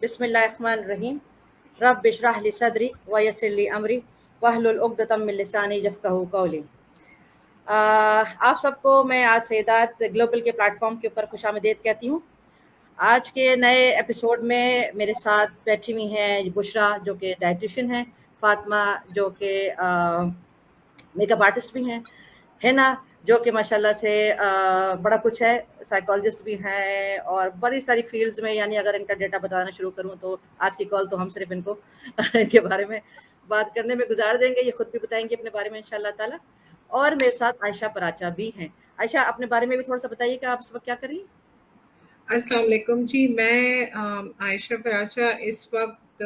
बिस्मिल्लाहिर्रहमानिर्रहीम। रब इशरह ली सदरी व यस्सिर ली अमरी वहलुल उक़दतम मिन लिसानी यफ़क़हू क़ौली। आप सबको मैं आज सईदात ग्लोबल के प्लेटफॉर्म के ऊपर खुशामदीद कहती हूँ। आज के नए एपिसोड में मेरे साथ बैठी हुई हैं बुशरा जो कि डाइटिशियन हैं, फातिमा जो कि मेकअप आर्टिस्ट भी हैं, हिना जो कि माशाल्लाह से बड़ा कुछ है, साइकोलॉजिस्ट भी हैं और बड़ी सारी फील्ड्स में, यानी अगर इनका डेटा बताना शुरू करूं तो आज की कॉल तो हम सिर्फ इनको के बारे में बात करने में गुजार देंगे। ये खुद भी बताएंगे अपने बारे में इंशाल्लाह ताला। और मेरे साथ आयशा पराचा भी हैं। आयशा, अपने बारे में भी थोड़ा सा बताइए कि आप इस वक्त क्या कर रही हैं? अस्सलाम वालेकुम जी। मैं आयशा पराचा इस वक्त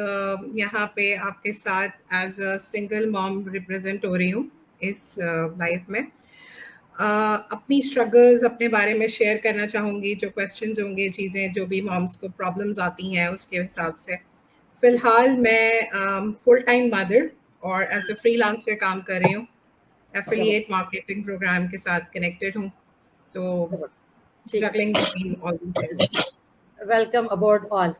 यहाँ पे आपके साथ as a single mom represent हो रही हूँ इस लाइफ में। अपनी स्ट्रगल्स अपने बारे में शेयर करना चाहूँगी, जो क्वेश्चंस होंगे, चीज़ें जो भी मॉम्स को प्रॉब्लम्स आती हैं उसके हिसाब से। फ़िलहाल मैं फुल टाइम मदर और एज अ फ्रीलांसर काम कर रही हूँ। एफिलिएट मार्केटिंग प्रोग्राम के साथ कनेक्टेड हूँ, तो ठीक है, juggling between all these things. Welcome aboard all.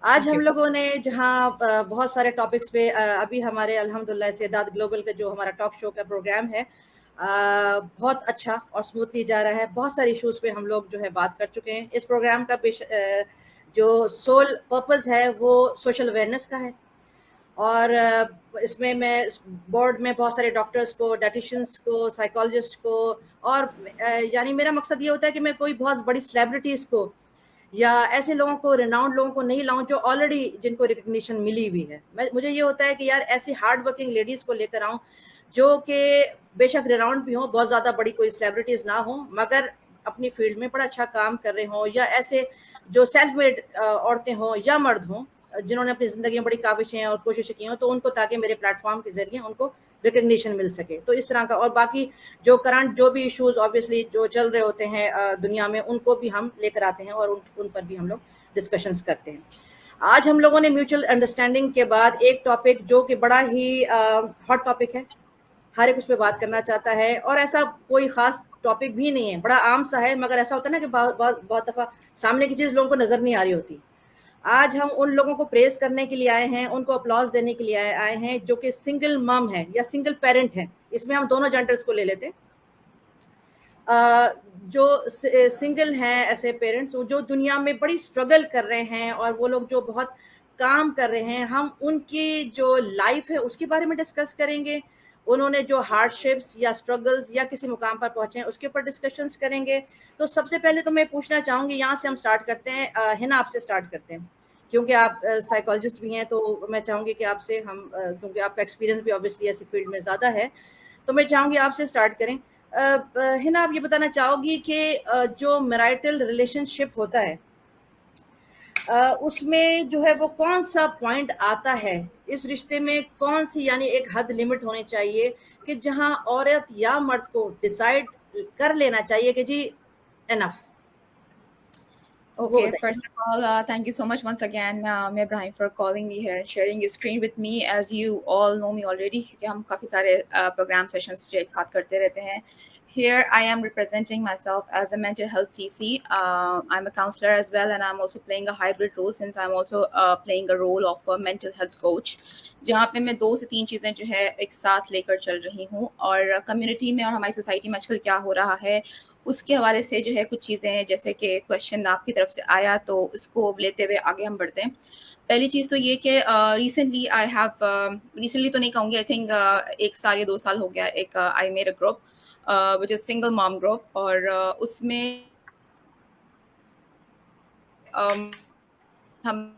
आज थैंक हम यू। लोगों ने जहाँ बहुत सारे टॉपिक्स पे अभी हमारे अल्हम्दुलिल्लाह सेदात ग्लोबल का जो हमारा टॉक शो का प्रोग्राम है बहुत अच्छा और स्मूथली जा रहा है। बहुत सारे इश्यूज पे हम लोग जो है बात कर चुके हैं। इस प्रोग्राम का जो सोल पर्पस है वो सोशल अवेयरनेस का है। और इसमें मैं बोर्ड में बहुत सारे डॉक्टर्स को, डाइटिशियंस को, साइकोलॉजिस्ट को और यानी मेरा मकसद ये होता है कि मैं कोई बहुत बड़ी सेलिब्रिटीज़ को या ऐसे लोगों को, रिनाउंड लोगों को नहीं लाऊं जो ऑलरेडी जिनको रिकग्निशन मिली हुई है। मुझे ये होता है कि यार ऐसी हार्ड वर्किंग लेडीज को लेकर आऊं जो कि बेशक रिनाउंड भी हो, बहुत ज्यादा बड़ी कोई सेलिब्रिटीज ना हो, मगर अपनी फील्ड में बड़ा अच्छा काम कर रहे हों, या ऐसे जो सेल्फ मेड औरतें हों या मर्द हों जिन्होंने अपनी जिंदगी में बड़ी काविशें और कोशिशें की हों, तो उनको, ताकि मेरे प्लेटफॉर्म के जरिए उनको रिकग्निशन मिल सके। तो इस तरह का, और बाकी जो करंट जो भी इश्यूज ऑब्वियसली जो चल रहे होते हैं दुनिया में, उनको भी हम लेकर आते हैं और उन पर भी हम लोग डिस्कशंस करते हैं। आज हम लोगों ने म्यूचुअल अंडरस्टैंडिंग के बाद एक टॉपिक जो कि बड़ा ही हॉट टॉपिक है, हर एक उस पर बात करना चाहता है, और ऐसा कोई खास टॉपिक भी नहीं है, बड़ा आम सा है, मगर ऐसा होता है ना कि बहुत दफा सामने की चीज लोगों को नजर नहीं आ रही होती। आज हम उन लोगों को प्रेज करने के लिए आए हैं, उनको अप्लॉज देने के लिए आए हैं जो कि सिंगल मम है या सिंगल पेरेंट है। इसमें हम दोनों जेंडर्स को ले लेते हैं। जो सिंगल हैं, ऐसे पेरेंट्स जो दुनिया में बड़ी स्ट्रगल कर रहे हैं, और वो लोग जो बहुत काम कर रहे हैं, हम उनकी जो लाइफ है उसके बारे में डिस्कस करेंगे। उन्होंने जो हार्डशिप्स या स्ट्रगल्स या किसी मुकाम पर पहुंचे हैं उसके ऊपर डिस्कशंस करेंगे। तो सबसे पहले तो मैं पूछना चाहूंगी, यहाँ से हम स्टार्ट करते हैं, हिना आपसे स्टार्ट करते हैं, क्योंकि आप साइकोलॉजिस्ट भी हैं, तो मैं चाहूंगी कि आपसे हम क्योंकि आपका एक्सपीरियंस भी ऑब्वियसली ऐसी फील्ड में ज़्यादा है, तो मैं चाहूंगी आपसे स्टार्ट करें। हिना, आप ये बताना चाहोगी कि जो मैरिटल रिलेशनशिप होता है उसमें जो है वो कौन सा पॉइंट आता है, इस रिश्ते में कौन सी यानी एक हद लिमिट होनी चाहिए कि जहां औरत या मर्द को डिसाइड कर लेना चाहिए कि जी एनफ, वो Okay, बताइए। first of all, thank you so much once again, Ibrahim, for calling me here and sharing your screen with me. As you all know me already, क्योंकि हम काफ़ी सारे program sessions जो एक साथ करते रहते हैं. Here I am representing myself as a mental health CC. I'm a counselor as well, and I'm also playing a hybrid role since I'm also playing a role of a mental health coach, जहाँ पे मैं 2 से 3 चीज़ें जो है एक साथ लेकर चल रही हूँ, और कम्युनिटी में और हमारी सोसाइटी में आजकल क्या हो रहा है उसके हवाले से जो है कुछ चीज़ें, जैसे कि क्वेश्चन आपकी तरफ से आया तो इसको लेते हुए आगे हम बढ़ते हैं। पहली चीज़ तो ये कि रिसेंटली रिसेंटली तो नहीं कहूँगी, आई थिंक 1 साल या 2 साल हो गया, एक I made a group which is single mom group, और उसमें हम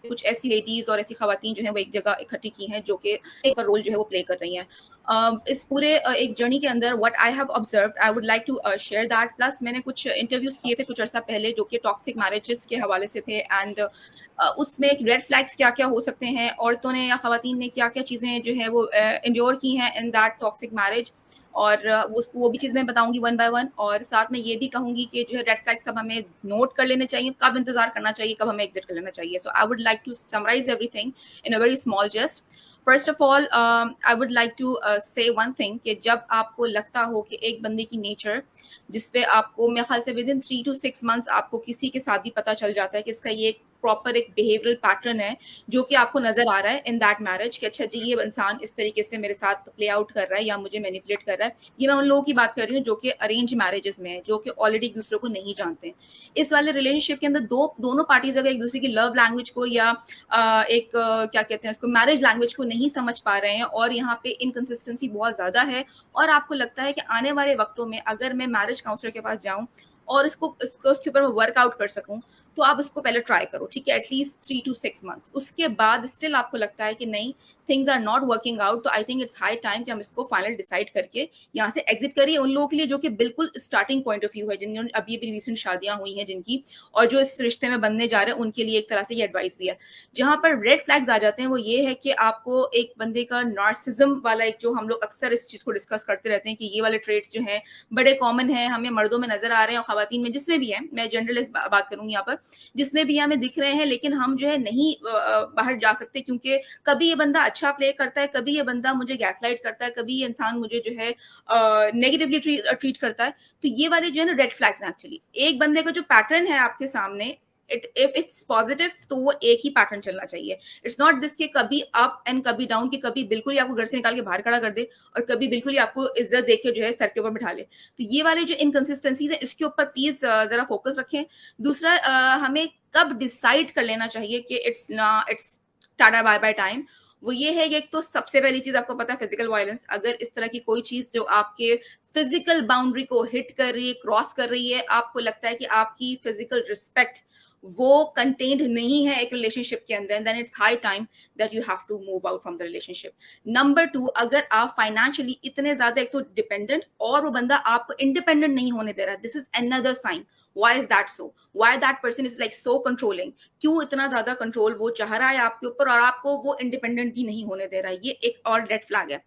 कुछ ऐसी लेडीज और ऐसी खवातीन जो हैं वो एक जगह इकट्ठी की हैं जो कि एक रोल जो है वो प्ले कर रही हैं। इस पूरे एक जर्नी के अंदर what I have observed, I would like to share that. Plus मैंने कुछ इंटरव्यूज किए थे कुछ अर्सा पहले जो कि टॉक्सिक मैरिजेस के हवाले से थे, एंड उसमें एक रेड फ्लैग्स क्या क्या हो सकते हैं, औरतों ने या खवातीन ने क्या क्या चीज़ें जो है वो इंड्योर की हैं इन दैट टॉक्सिक मैरिज, और वो भी चीज़ मैं बताऊंगी वन बाय वन, और साथ में ये भी कहूंगी कि जो है रेड फ्लैग्स कब हमें नोट कर लेने चाहिए, कब इंतजार करना चाहिए, कब हमें एग्जिट कर लेना चाहिए। So I would like to summarize everything in a very small just. First of all I would like to say one thing कि जब आपको लगता हो कि एक बंदे की नेचर जिसपे आपको, मेरे ख्याल से विद इन 3 to 6 months आपको किसी के साथ भी पता चल जाता है कि इसका ये प्रॉपर एक बिहेवियरल पैटर्न है जो कि आपको नजर आ रहा है इन दैट मैरिज कि अच्छा जी ये इंसान इस तरीके से मेरे साथ प्ले आउट कर रहा है या मुझे मैनिपुलेट कर रहा है। ये मैं उन लोगों की बात कर रही हूँ जो कि अरेंज मैरिजेस में है, जो कि ऑलरेडी एक दूसरे को नहीं जानते। इस वाले रिलेशनशिप के अंदर दोनों पार्टीज अगर एक दूसरे की लव लैंग्वेज को या क्या कहते हैं उसको मैरिज लैंग्वेज को नहीं समझ पा रहे हैं और यहाँ पे इनकंसिस्टेंसी बहुत ज्यादा है और आपको लगता है कि आने वाले वक्तों में अगर मैं मैरिज काउंसलर के पास जाऊं और उसके ऊपर वर्कआउट कर सकूं तो आप उसको पहले ट्राई करो, ठीक है, एटलीस्ट 3 to 6 months। उसके बाद स्टिल आपको लगता है कि नहीं things are not working out, तो I think it's high time कि हम इसको फाइनल डिसाइड करके यहाँ से एग्जिट करिए। उन लोगों के लिए जो कि बिल्कुल स्टार्टिंग पॉइंट ऑफ व्यू है, जिन्होंने अभी अभी रिसेंट शादियां हुई हैं जिनकी, और जो इस रिश्ते में बनने जा रहे हैं उनके लिए एक तरह से ये एडवाइस भी है। जहां पर रेड फ्लैग्स आ जाते हैं वो ये है कि आपको एक बंदे का नार्सिज्म वाला एक, जो हम लोग अक्सर इस चीज को डिस्कस करते रहते हैं कि ये वाले ट्रेड्स जो हैं बड़े कॉमन है, हमें मर्दों में नजर आ रहे हैं और खवातीन में, जिसमें भी है, मैं जनरलिस्ट बात करूंगी यहाँ पर, जिसमें भी हमें दिख रहे हैं, लेकिन हम जो है नहीं बाहर जा सकते क्योंकि कभी ये बंदा अच्छा प्ले करता है, कभी ये बंदा मुझे गैसलाइट करता है, कभी ये इंसान मुझे जो है नेगेटिवली ट्रीट करता है। तो ये वाले जो है ना रेड फ्लैग्स हैं एक्चुअली। एक बंदे का जो पैटर्न है आपके सामने, इफ इट्स पॉजिटिव तो वो एक ही पैटर्न चलना चाहिए। इट्स नॉट दिस के कभी अप एंड कभी डाउन, कि कभी बिल्कुल ही आपको घर से निकाल के बाहर खड़ा कर दे और कभी बिल्कुल ही आपको इज्जत देके के जो है सर के ऊपर बिठा ले। तो ये वाले जो इनकंसिस्टेंसीज है इसके ऊपर प्लीज जरा फोकस रखें। दूसरा हमें कब डिसाइड कर लेना चाहिए कि it's tata bye bye time, वो ये है कि एक तो सबसे पहली चीज आपको पता है फिजिकल वायलेंस। अगर इस तरह की कोई चीज जो आपके फिजिकल बाउंड्री को हिट कर रही है, क्रॉस कर रही है, आपको लगता है कि आपकी फिजिकल रिस्पेक्ट वो कंटेन्ड नहीं है एक रिलेशनशिप के अंदर, then it's high time that you have to move out from the relationship. Number 2, अगर आप फाइनेंशियली इतने ज्यादा एक तो डिपेंडेंट और वो बंदा आपको इंडिपेंडेंट नहीं होने दे रहा है, this is another sign. Why is that so? Why that person is like so controlling? क्यों इतना ज्यादा कंट्रोल वो चाह रहा है आपके ऊपर और आपको वो इंडिपेंडेंट भी नहीं होने दे रहा है? ये एक और रेड फ्लैग है।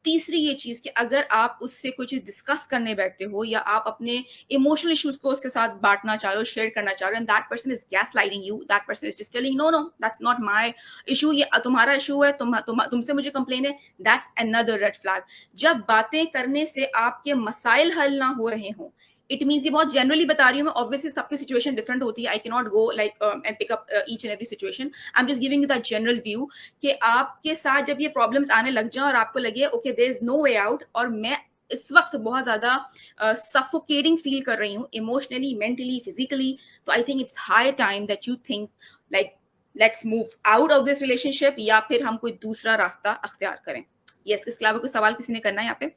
तीसरी ये चीज कि अगर आप उससे कोई चीज डिस्कस करने बैठते हो या आप अपने इमोशनल इश्यूज को उसके साथ बांटना चाह रहे हो, शेयर करना चाह रहे हो, and that person is gaslighting you, that person is just telling no no that's not my issue, ये तुम्हारा इशू है, तुमसे मुझे कंप्लेन है, दैट्स अनदर रेड फ्लैग। जब बातें करने से आपके मसाइल हल ना हो रहे हों, इट मीन्स, ये बहुत जनरली बता रही हूँ मैं, ऑब्वियसली सबकी सिचुएशन डिफरेंट होती है, I can not go like and pick up each and every situation, I am just giving you the general view कि आपके साथ जब ये प्रॉब्लम्स आने लग जाए और आपको लगे okay there is no way out और मैं इस वक्त बहुत ज्यादा सफोकेटिंग फील कर रही हूँ इमोशनली, मेंटली, फिजिकली, तो I think it's high time that you think like let's move out of this relationship या फिर हम कोई दूसरा रास्ता अख्तियार करें। यस, इसके अलावा कोई सवाल किसी ने करना है यहाँ पे?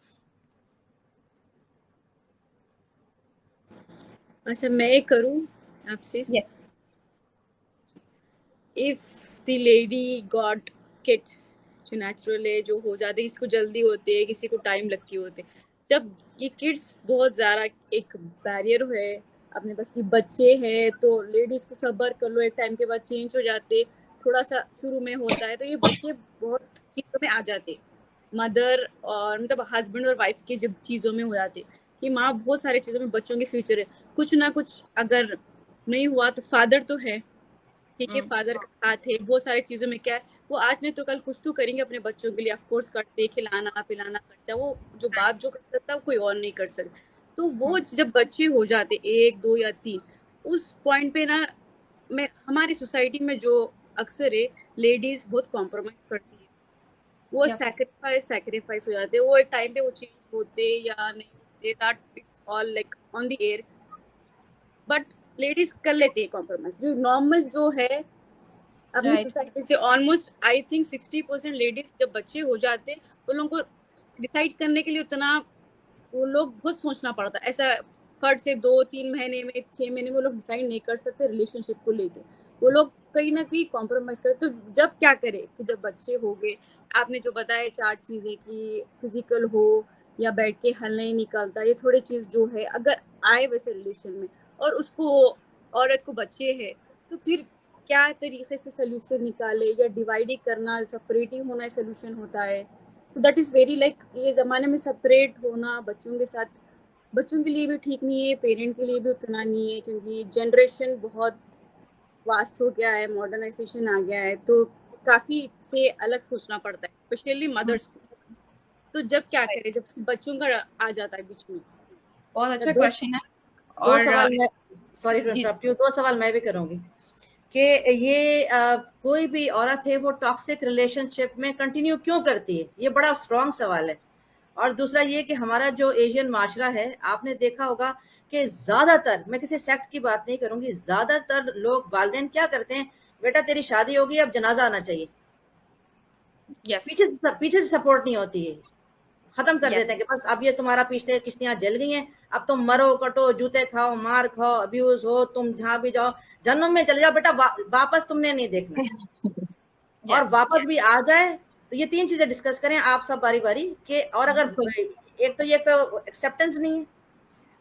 अच्छा, मैं करूं आपसे? Yes. If the lady got kids, जो नेचुरल है, जो हो जाते, इसको जल्दी होते है, किसी को टाइम लगती होते, जब ये किड्स बहुत ज़्यादा एक बैरियर है, अपने पास की बच्चे हैं, तो लेडीज को सब्र कर लो, एक टाइम के बाद चेंज हो जाते, थोड़ा सा शुरू में होता है, तो ये बच्चे बहुत चीज़ों में आ जाते, मदर और मतलब हस्बैंड और वाइफ के जब चीज़ों में हो जाते कि माँ बहुत सारी चीज़ों में बच्चों के फ्यूचर है, कुछ ना कुछ अगर नहीं हुआ तो फादर तो है, ठीक है, फादर का हाथ है बहुत सारी चीज़ों में, क्या है वो आज नहीं तो कल कुछ तो करेंगे अपने बच्चों के लिए, ऑफ कोर्स करते, खिलाना पिलाना खर्चा, वो जो बाप जो कर सकता है कोई और नहीं कर सकता। तो वो जब बच्चे हो जाते 1, 2 या 3, उस पॉइंट पे ना, मैं हमारी सोसाइटी में जो अक्सर है लेडीज बहुत कॉम्प्रोमाइज करती है, वो सैक्रिफाइस हो जाते, वो एक टाइम पे वो चेंज होते या नहीं होते, that it's all like on the air, but ladies कर लेती है कॉम्प्रोमाइज, जो नॉर्मल जो है अपनी सोसाइटी से। ऑलमोस्ट आई थिंक 60% लेडीज जब बच्चे हो जाते वो लोगों को डिसाइड करने के लिए उतना वो लोग बहुत सोचना पड़ता है, ऐसा फट से 2-3 महीने में 6 महीने में वो लोग डिसाइड नहीं कर सकते रिलेशनशिप को लेके, वो लोग कहीं ना कहीं कॉम्प्रोमाइज करते। तो जब क्या करे कि जब बच्चे हो गए, आपने जो बताया 4 चीजें कि फिजिकल हो या बैठ के हल नहीं निकलता, ये थोड़ी चीज जो है अगर आए वैसे रिलेशन में और उसको औरत को बच्चे है, तो फिर क्या तरीके से सोल्यूशन निकाले, या डिवाइड ही करना, सेपरेट ही होना सोल्यूशन होता है। तो दैट इज़ वेरी लाइक, ये ज़माने में सेपरेट होना बच्चों के साथ, बच्चों के लिए भी ठीक नहीं है, पेरेंट के लिए भी उतना नहीं है, क्योंकि जनरेशन बहुत वास्ट हो गया है, मॉडर्नाइजेशन आ गया है, तो काफ़ी से अलग सोचना पड़ता है, स्पेशली मदर्स को। तो जब क्या करें जब बच्चों का आ जाता है बीच में? बहुत अच्छा क्वेश्चन है। दो सवाल मैं, सॉरी टू इंटरप्ट यू, 2 सवाल मैं भी करूंगी। कि ये कोई भी औरत है वो टॉक्सिक रिलेशनशिप में कंटिन्यू क्यों करती है, ये बड़ा स्ट्रॉन्ग सवाल है। और दूसरा ये कि हमारा जो एशियन माशरा है, आपने देखा होगा कि ज़्यादातर, मैं किसी सेक्ट की बात नहीं करूंगी, ज़्यादातर लोग वालिदैन क्या करते हैं, बेटा तेरी शादी होगी अब जनाजा आना चाहिए, Yes. पीछे से सपोर्ट नहीं होती है, खत्म कर Yes. देते हैं कि बस अब ये तुम्हारा पीछे किश्तियां जल गई हैं, अब तुम मरो कटो, जूते खाओ, मार खाओ, अब्यूज हो, तुम जहां भी जाओ जन्म में चले जाओ, बेटा वापस तुमने नहीं देखना। और Yes. वापस भी आ जाए तो ये 3 चीजें डिस्कस करें आप सब बारी बारी के। और अगर एक तो ये तो एक्सेप्टेंस नहीं है,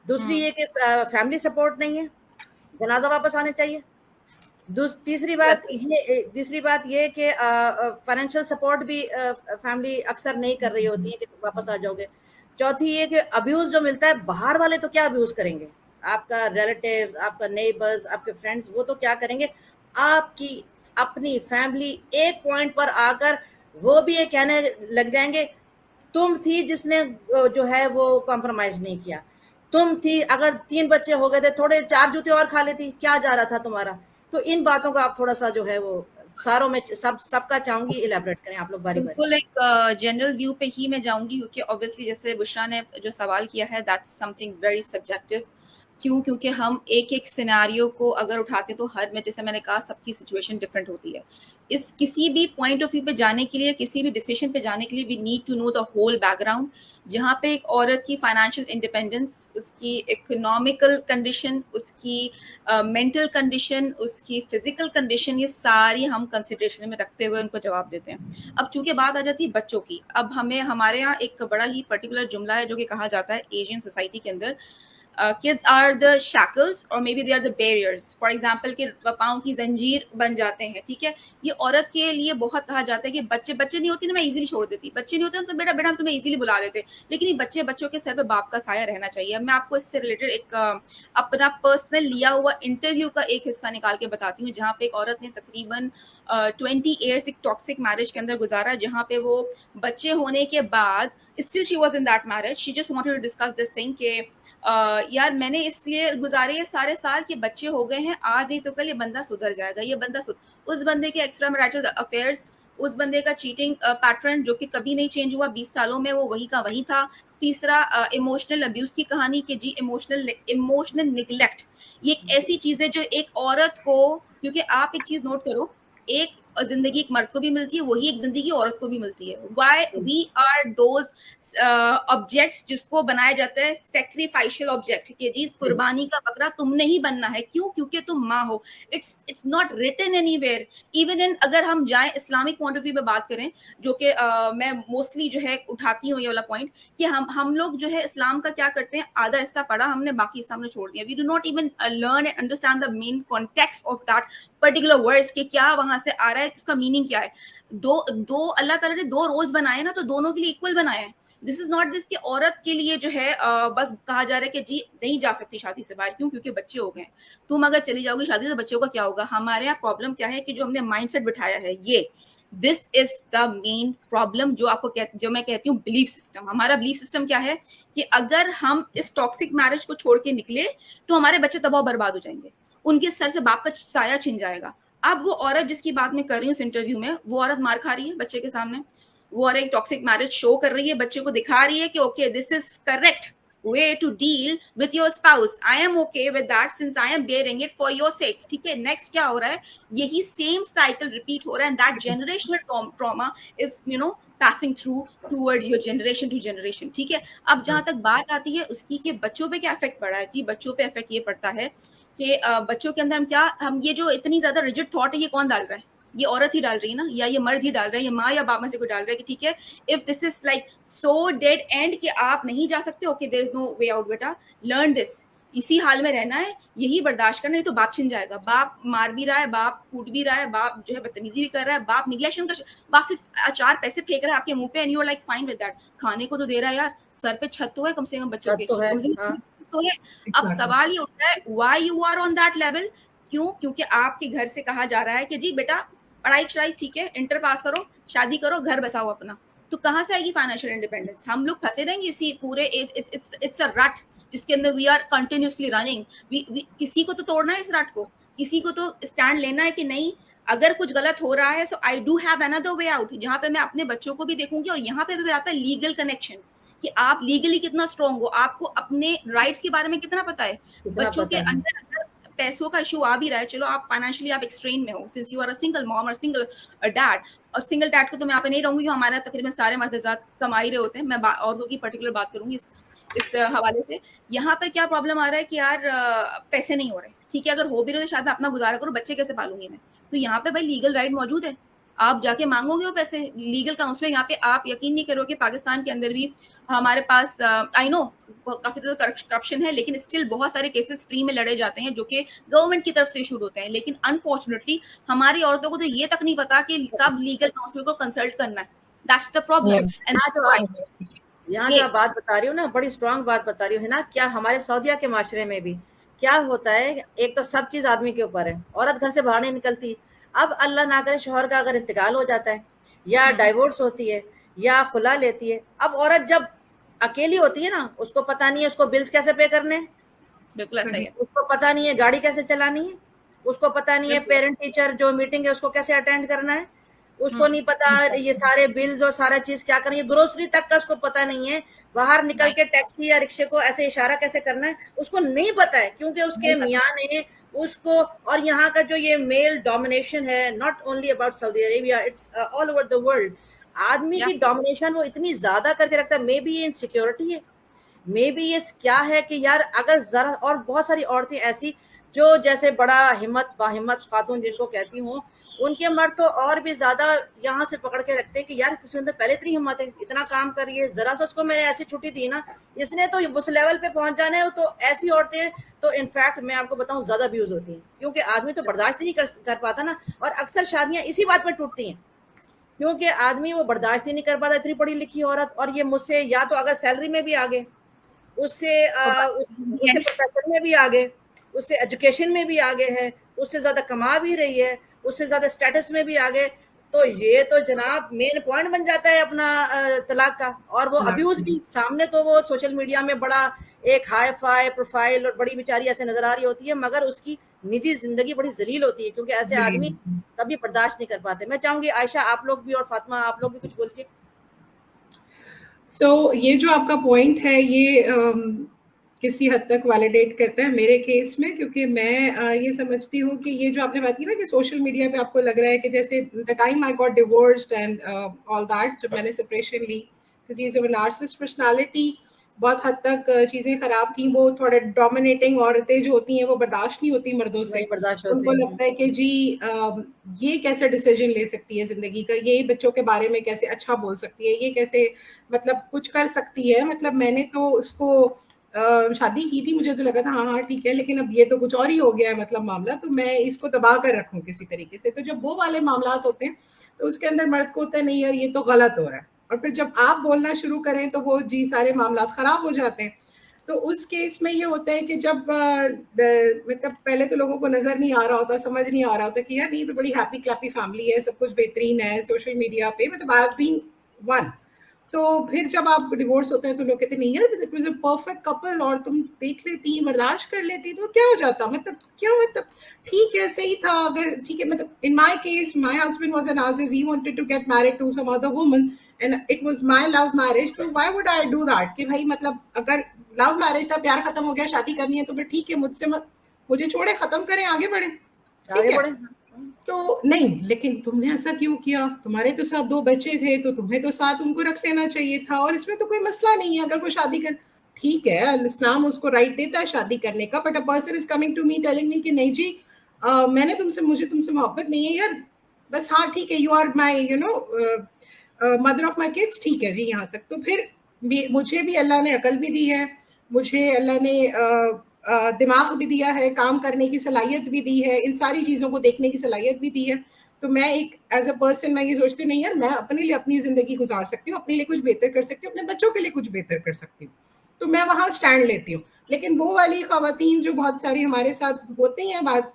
दूसरी ये कि फैमिली सपोर्ट नहीं है, जनाजा वापस आने चाहिए। तीसरी बात ये कि फाइनेंशियल सपोर्ट भी फैमिली अक्सर नहीं कर रही होती है कि वापस आ जाओगे। चौथी ये कि अब्यूज जो मिलता है, बाहर वाले तो क्या अब्यूज करेंगे, आपका रिलेटिव्स, आपका नेबर्स, आपके फ्रेंड्स, वो तो क्या करेंगे, आपकी अपनी फैमिली एक पॉइंट पर आकर वो भी ये कहने लग जाएंगे तुम थी जिसने जो है वो कॉम्प्रोमाइज नहीं किया, तुम थी, अगर 3 बच्चे हो गए थे थोड़े 4 जूते और खा लेती, क्या जा रहा था तुम्हारा। तो इन बातों को आप थोड़ा सा जो है वो सारों में सबका चाहूंगी इलेबोरेट करें आप लोग बारी बारी। बिल्कुल एक जनरल व्यू पे ही मैं जाऊंगी, क्योंकि ऑब्वियसली जैसे बुशरा ने जो सवाल किया है दैट्स समथिंग वेरी सब्जेक्टिव। क्यों? क्योंकि हम एक एक सिनेरियो को अगर उठाते तो हर में, जैसे मैंने कहा, सबकी सिचुएशन डिफरेंट होती है। इस किसी भी पॉइंट ऑफ व्यू पे जाने के लिए, किसी भी डिसीजन पे जाने के लिए we need to know the whole background, जहाँ पे एक औरत की फाइनेंशियल इंडिपेंडेंस, उसकी इकोनॉमिकल कंडीशन, उसकी मेंटल कंडीशन, उसकी फिजिकल कंडीशन, ये सारी हम कंसिडरेशन में रखते हुए उनको जवाब देते हैं। अब चूंकि बात आ जाती है बच्चों की, अब हमें हमारे यहाँ एक बड़ा ही पर्टिकुलर जुमला है जो कि कहा जाता है एशियन सोसाइटी के अंदर, kids are the shackles or maybe they are the barriers. For example कि पाँव की जंजीर बन जाते हैं, ठीक है। ये औरत के लिए बहुत कहा जाता है कि बच्चे नहीं होते ना मैं इजीली छोड़ देती, बच्चे नहीं होते ना तो बेटा हम तुम्हें इजीली बुला लेते, लेकिन ये बच्चों के सर पे बाप का साया रहना चाहिए। मैं आपको इससे रिलेटेड एक अपना पर्सनल लिया हुआ इंटरव्यू का एक हिस्सा निकाल के बताती हूँ, जहाँ पे एक औरत ने तकरीबन 20 ईयर्स एक टॉक्सिक मैरिज के अंदर गुजारा, जहाँ पे वो बच्चे होने के बाद still she was in that marriage, she just wanted to discuss this thing के यार मैंने इसलिए गुजारे ये सारे साल कि बच्चे हो गए हैं, आज नहीं तो कल ये बंदा सुधर जाएगा, ये बंदा उस बंदे के एक्स्ट्रा मैरिटल अफेयर्स, उस बंदे का चीटिंग पैटर्न जो कि कभी नहीं चेंज हुआ, 20 सालों में वो वही का वही था। तीसरा इमोशनल अब्यूज की कहानी कि जी इमोशनल निग्लेक्ट, ये एक ऐसी चीज है जो एक औरत को, क्योंकि आप एक चीज नोट करो, एक जिंदगी एक मर्द को भी मिलती है, वही एक जिंदगी औरत को भी मिलती है। Why we are those objects जिसको बनाया जाता है सेक्रीफाइशियल ऑब्जेक्ट, कि जी कुर्बानी का बकरा तुमने ही बनना है। क्यों? क्योंकि तुम माँ हो। It's not written anywhere, even in, अगर हम जाएं इस्लामिक पॉइंट ऑफ व्यू में बात करें, जो कि मैं मोस्टली जो है उठाती हूँ ये वाला पॉइंट, कि हम लोग जो है इस्लाम का क्या करते हैं, आधा हिस्सा पढ़ा हमने, बाकी हिस्सा हमने छोड़ दिया। We do not even learn and understand the main context of that particular words, के क्या वहां से आ रहा है, इसका मीनिंग क्या है। दो अल्लाह ताला ने 2 रोज बनाए ना, तो दोनों के लिए इक्वल बनाए हैं। दिस इज नॉट दिस कि औरत के लिए जो है बस कहा जा रहा है कि जी नहीं जा सकती शादी से बाहर। क्यों? क्योंकि बच्चे हो गए, तुम अगर चली जाओगी शादी से बच्चों का क्या होगा। हमारे यहाँ प्रॉब्लम क्या है कि जो हमने माइंडसेट बिठाया है, ये this is the main problem, जो मैं कहती हूँ बिलीफ सिस्टम। हमारा बिलीफ सिस्टम क्या है कि अगर हम इस टॉक्सिक मैरिज को छोड़ के निकले तो हमारे बच्चे तबाह बर्बाद हो जाएंगे, उनके सर से बाप का साया छिन जाएगा। अब वो औरत जिसकी बात मैं कर रही हूँ इस इंटरव्यू में, वो औरत मार खा रही है बच्चे के सामने, वो और एक टॉक्सिक मैरिज शो कर रही है, बच्चे को दिखा रही है कि okay this is correct way to deal with your spouse. I am okay with that since I am bearing it for your sake. ठीक है, नेक्स्ट क्या हो रहा है, यही सेम साइकिल रिपीट हो रहा है, and that generational trauma is passing through towards your generation to generation. ठीक है, अब जहां तक बात आती है उसकी कि बच्चों पे क्या इफेक्ट पड़ा है, जी बच्चों पे इफेक्ट ये पड़ता है कि बच्चों के अंदर हम ये जो इतनी ज्यादा रिजिड थॉट है, ये कौन डाल रहा है, ये औरत ही डाल रही है ना, या ये मर्द ही डाल रहा है, ये माँ या बाप में से कोई डाल रहा है कि ठीक है if this is like so dead end कि आप नहीं जा सकते, okay there is no way out बेटा, लर्न दिस, इसी हाल में रहना है, यही बर्दाश्त करना, नहीं तो बाप छिन जाएगा। बाप मार भी रहा है, बाप कूट भी रहा है, बाप जो है बदतमीजी भी कर रहा है, बाप निग्लेक्शन का, बाप सिर्फ 4 पैसे फेंक रहा है आपके मुंह पे and you are like fine with that. खाने को तो दे रहा है यार, सर पे छत तो है कम से कम बच्चों के, तो है। अब सवाल ये उठ रहा है why you are on that level. क्यों? क्योंकि आपके घर से कहा जा रहा है कि जी बेटा पढ़ाई ठीक है, इंटर पास करो, शादी करो, घर बसाओ अपना। तो कहाँ से आएगी फाइनेंशियल इंडिपेंडेंस? हम लोग फंसे रहेंगे इसी पूरे इट्स अ रट जिसके अंदर वी आर कंटिन्यूसली रनिंग। किसी को तो तोड़ना है इस रट को। किसी को तो स्टैंड लेना है कि नहीं, अगर कुछ गलत हो रहा है, so I do have another way out, जहाँ पे मैं अपने बच्चों को भी देखूंगी। और यहाँ पे भी आता है लीगल कनेक्शन, कि आप लीगली कितना स्ट्रांग हो, आपको अपने राइट्स के बारे में कितना पता है। कितना बच्चों के पता है। अंदर अगर पैसों का इशू आ भी रहा है, चलो आप फाइनेंशियली आप एक्सट्रेन में हो, since you are a single mom और सिंगल डैड, और सिंगल डैड को तो मैं यहाँ पे नहीं रहूंगी, हमारे तकरीबन सारे मर्दाजात कमा ही रहे होते हैं, मैं औरतों की पर्टिकुलर बात करूंगी इस हवाले से। यहाँ पर क्या प्रॉब्लम आ रहा है कि यार पैसे नहीं हो रहे, ठीक है, अगर हो भी रहे तो शायद मैं अपना गुजारा करूँ, बच्चे कैसे पालूंगी मैं। तो यहाँ पे भाई लीगल राइट मौजूद है, आप जाके मांगोगे वो पैसे, लीगल काउंसलिंग। यहाँ पे आप यकीन नहीं करोगे, पाकिस्तान के अंदर भी हमारे पास आई नो काफी ज्यादा करप्शन है, लेकिन स्टिल बहुत सारे केसेस फ्री में लड़े जाते हैं जो कि गवर्नमेंट की तरफ से इशूड होते हैं। लेकिन अनफॉर्चुनेटली हमारी औरतों को तो ये तक नहीं पता कि कब लीगल काउंसलर को कंसल्ट करना है। That's the problem. एंड यहाँ जो आप बात बता रही हो ना, बड़ी स्ट्रांग बात बता रही हो, है ना। क्या हमारे सऊदिया के माशरे में भी क्या होता है, एक तो सब चीज आदमी के ऊपर है, औरत घर से बाहर नहीं निकलती। अब अल्लाह ना करे शौहर का अगर इंतकाल हो जाता है, या डाइवोर्स होती है, या खुला लेती है, अब औरत जब अकेली होती है ना, उसको पता नहीं है उसको बिल्स कैसे पे करने हैं, बिल्कुल ऐसा ही है। उसको पता नहीं है गाड़ी कैसे चलानी है, उसको पता नहीं है पेरेंट टीचर जो मीटिंग है उसको कैसे अटेंड करना है, उसको नहीं पता ये सारे बिल्स और सारा चीज क्या करनी है, ग्रोसरी तक का उसको पता नहीं है, बाहर निकल के टैक्सी या रिक्शे को ऐसे इशारा कैसे करना है उसको नहीं पता है, क्योंकि उसके मियाँ ने उसको। और यहाँ का जो ये मेल डोमिनेशन है, not only about Saudi Arabia, it's all over the world, आदमी की डोमिनेशन वो इतनी ज्यादा करके रखता है। मे बी ये इनसिक्योरिटी है, मे बी ये क्या है कि यार अगर जरा, और बहुत सारी औरतें ऐसी जो जैसे बड़ा हिम्मत बाहिम्मत खातून जिनको कहती हूँ, उनके मर्द तो और भी ज्यादा यहाँ से पकड़ के रखते हैं कि यार किसी अंदर पहले इतनी हिम्मत है, इतना काम कर रही है, जरा सा उसको मैंने ऐसी छुट्टी दी ना, इसने तो उस लेवल पे पहुंच जाना है। तो ऐसी औरतें तो इनफैक्ट मैं आपको बताऊं ज्यादा अब्यूज होती हैं, क्योंकि आदमी तो बर्दाश्त नहीं कर पाता ना। और अक्सर शादियां इसी बात पर टूटती हैं, क्योंकि आदमी वो बर्दाश्त ही नहीं कर पाता, इतनी पढ़ी लिखी औरत, और ये मुझसे या तो अगर सैलरी में भी आगे, उससे प्रोफेशन में भी आगे, उससे एजुकेशन में भी आगे है, उससे ज्यादा कमा भी रही है, उससे ज्यादा स्टेटस में भी आगे, तो ये तो जनाब मेन पॉइंट बन जाता है अपना तलाक का। और वो अब्यूज भी सामने, तो वो सोशल मीडिया में बड़ा एक हाई फाई प्रोफाइल और बड़ी बेचारी ऐसे नजर आ रही होती है, मगर उसकी निजी जिंदगी बड़ी जलील होती है, क्योंकि ऐसे आदमी कभी बर्दाश्त नहीं कर पाते। मैं चाहूंगी आयशा आप लोग भी और फातिमा आप लोग भी कुछ बोलिए। ये जो आपका पॉइंट है ये किसी हद तक वैलिडेट करता है मेरे केस में, क्योंकि मैं ये समझती हूँ कि ये जो आपने बात की ना कि सोशल मीडिया पे आपको लग रहा है कि जैसे the time I got divorced and all that, जब मैंने सेपरेशन ली, क्योंकि नार्सिसिस्ट पर्सनालिटी बहुत हद तक चीजें खराब थी। वो थोड़े डोमिनेटिंग औरतें जो होती हैं वो बर्दाश्त नहीं होती मर्दों से, उनको लगता है कि जी ये कैसे डिसीजन ले सकती है जिंदगी का, ये बच्चों के बारे में कैसे अच्छा बोल सकती है, ये कैसे मतलब कुछ कर सकती है। मतलब मैंने तो उसको शादी की थी, मुझे तो लगा था हाँ ठीक है, लेकिन अब ये तो कुछ और ही हो गया है मतलब मामला, तो मैं इसको दबा कर रखूं किसी तरीके से। तो जब वो वाले मामला होते हैं तो उसके अंदर मर्द को होता है नहीं यार ये तो गलत हो रहा है, और फिर जब आप बोलना शुरू करें तो वो जी सारे मामला खराब हो जाते हैं। तो उस केस में ये होता है कि जब मतलब पहले तो लोगों को नजर नहीं आ रहा होता, समझ नहीं आ रहा होता कि यार ये तो बड़ी हैप्पी क्लैपी फैमिली है, सब कुछ बेहतरीन है सोशल मीडिया पे, मतलब आई हैव बीन वन। तो फिर जब आप डिवोर्स होता है तो लोग कहते नहीं यार it was a perfect couple, और तुम देख लेती बर्दाश्त कर लेती, तो क्या हो जाता, मतलब क्यों, मतलब ठीक है सही था, अगर ठीक है, मतलब in my case my husband was an narcissist, he wanted to get married to some other woman and it was my love marriage, तो why would I do that कि भाई मतलब अगर लव मैरिज था, प्यार खत्म हो गया, शादी करनी है तो फिर ठीक है, मुझसे मत, मुझे छोड़े, खत्म करें, आगे बढ़े, ठीक है। तो नहीं, लेकिन तुमने ऐसा क्यों किया, तुम्हारे तो साथ 2 बच्चे थे तो तुम्हें तो साथ उनको रख लेना चाहिए था, और इसमें तो कोई मसला नहीं है अगर कोई शादी कर, ठीक है इस्लाम उसको राइट देता है शादी करने का, but a person is coming to me telling me कि नहीं जी मैंने मुझे तुमसे मोहब्बत नहीं है यार, बस हाँ ठीक है you are my you know mother of my kids, ठीक है जी यहाँ तक। तो फिर मुझे भी अल्लाह ने अकल भी दी है, मुझे अल्लाह ने दिमाग भी दिया है, काम करने की सलाहियत भी दी है, इन सारी चीज़ों को देखने की सलाहियत भी दी है। तो मैं एक एज अ पर्सन मैं ये सोचती हूँ नहीं यार मैं अपने लिए अपनी ज़िंदगी गुजार सकती हूँ, अपने लिए कुछ बेहतर कर सकती हूँ, अपने बच्चों के लिए कुछ बेहतर कर सकती हूँ, तो मैं वहाँ स्टैंड लेती हूँ। लेकिन वो वाली ख़वातीन जो बहुत सारी हमारे साथ होती हैं, बात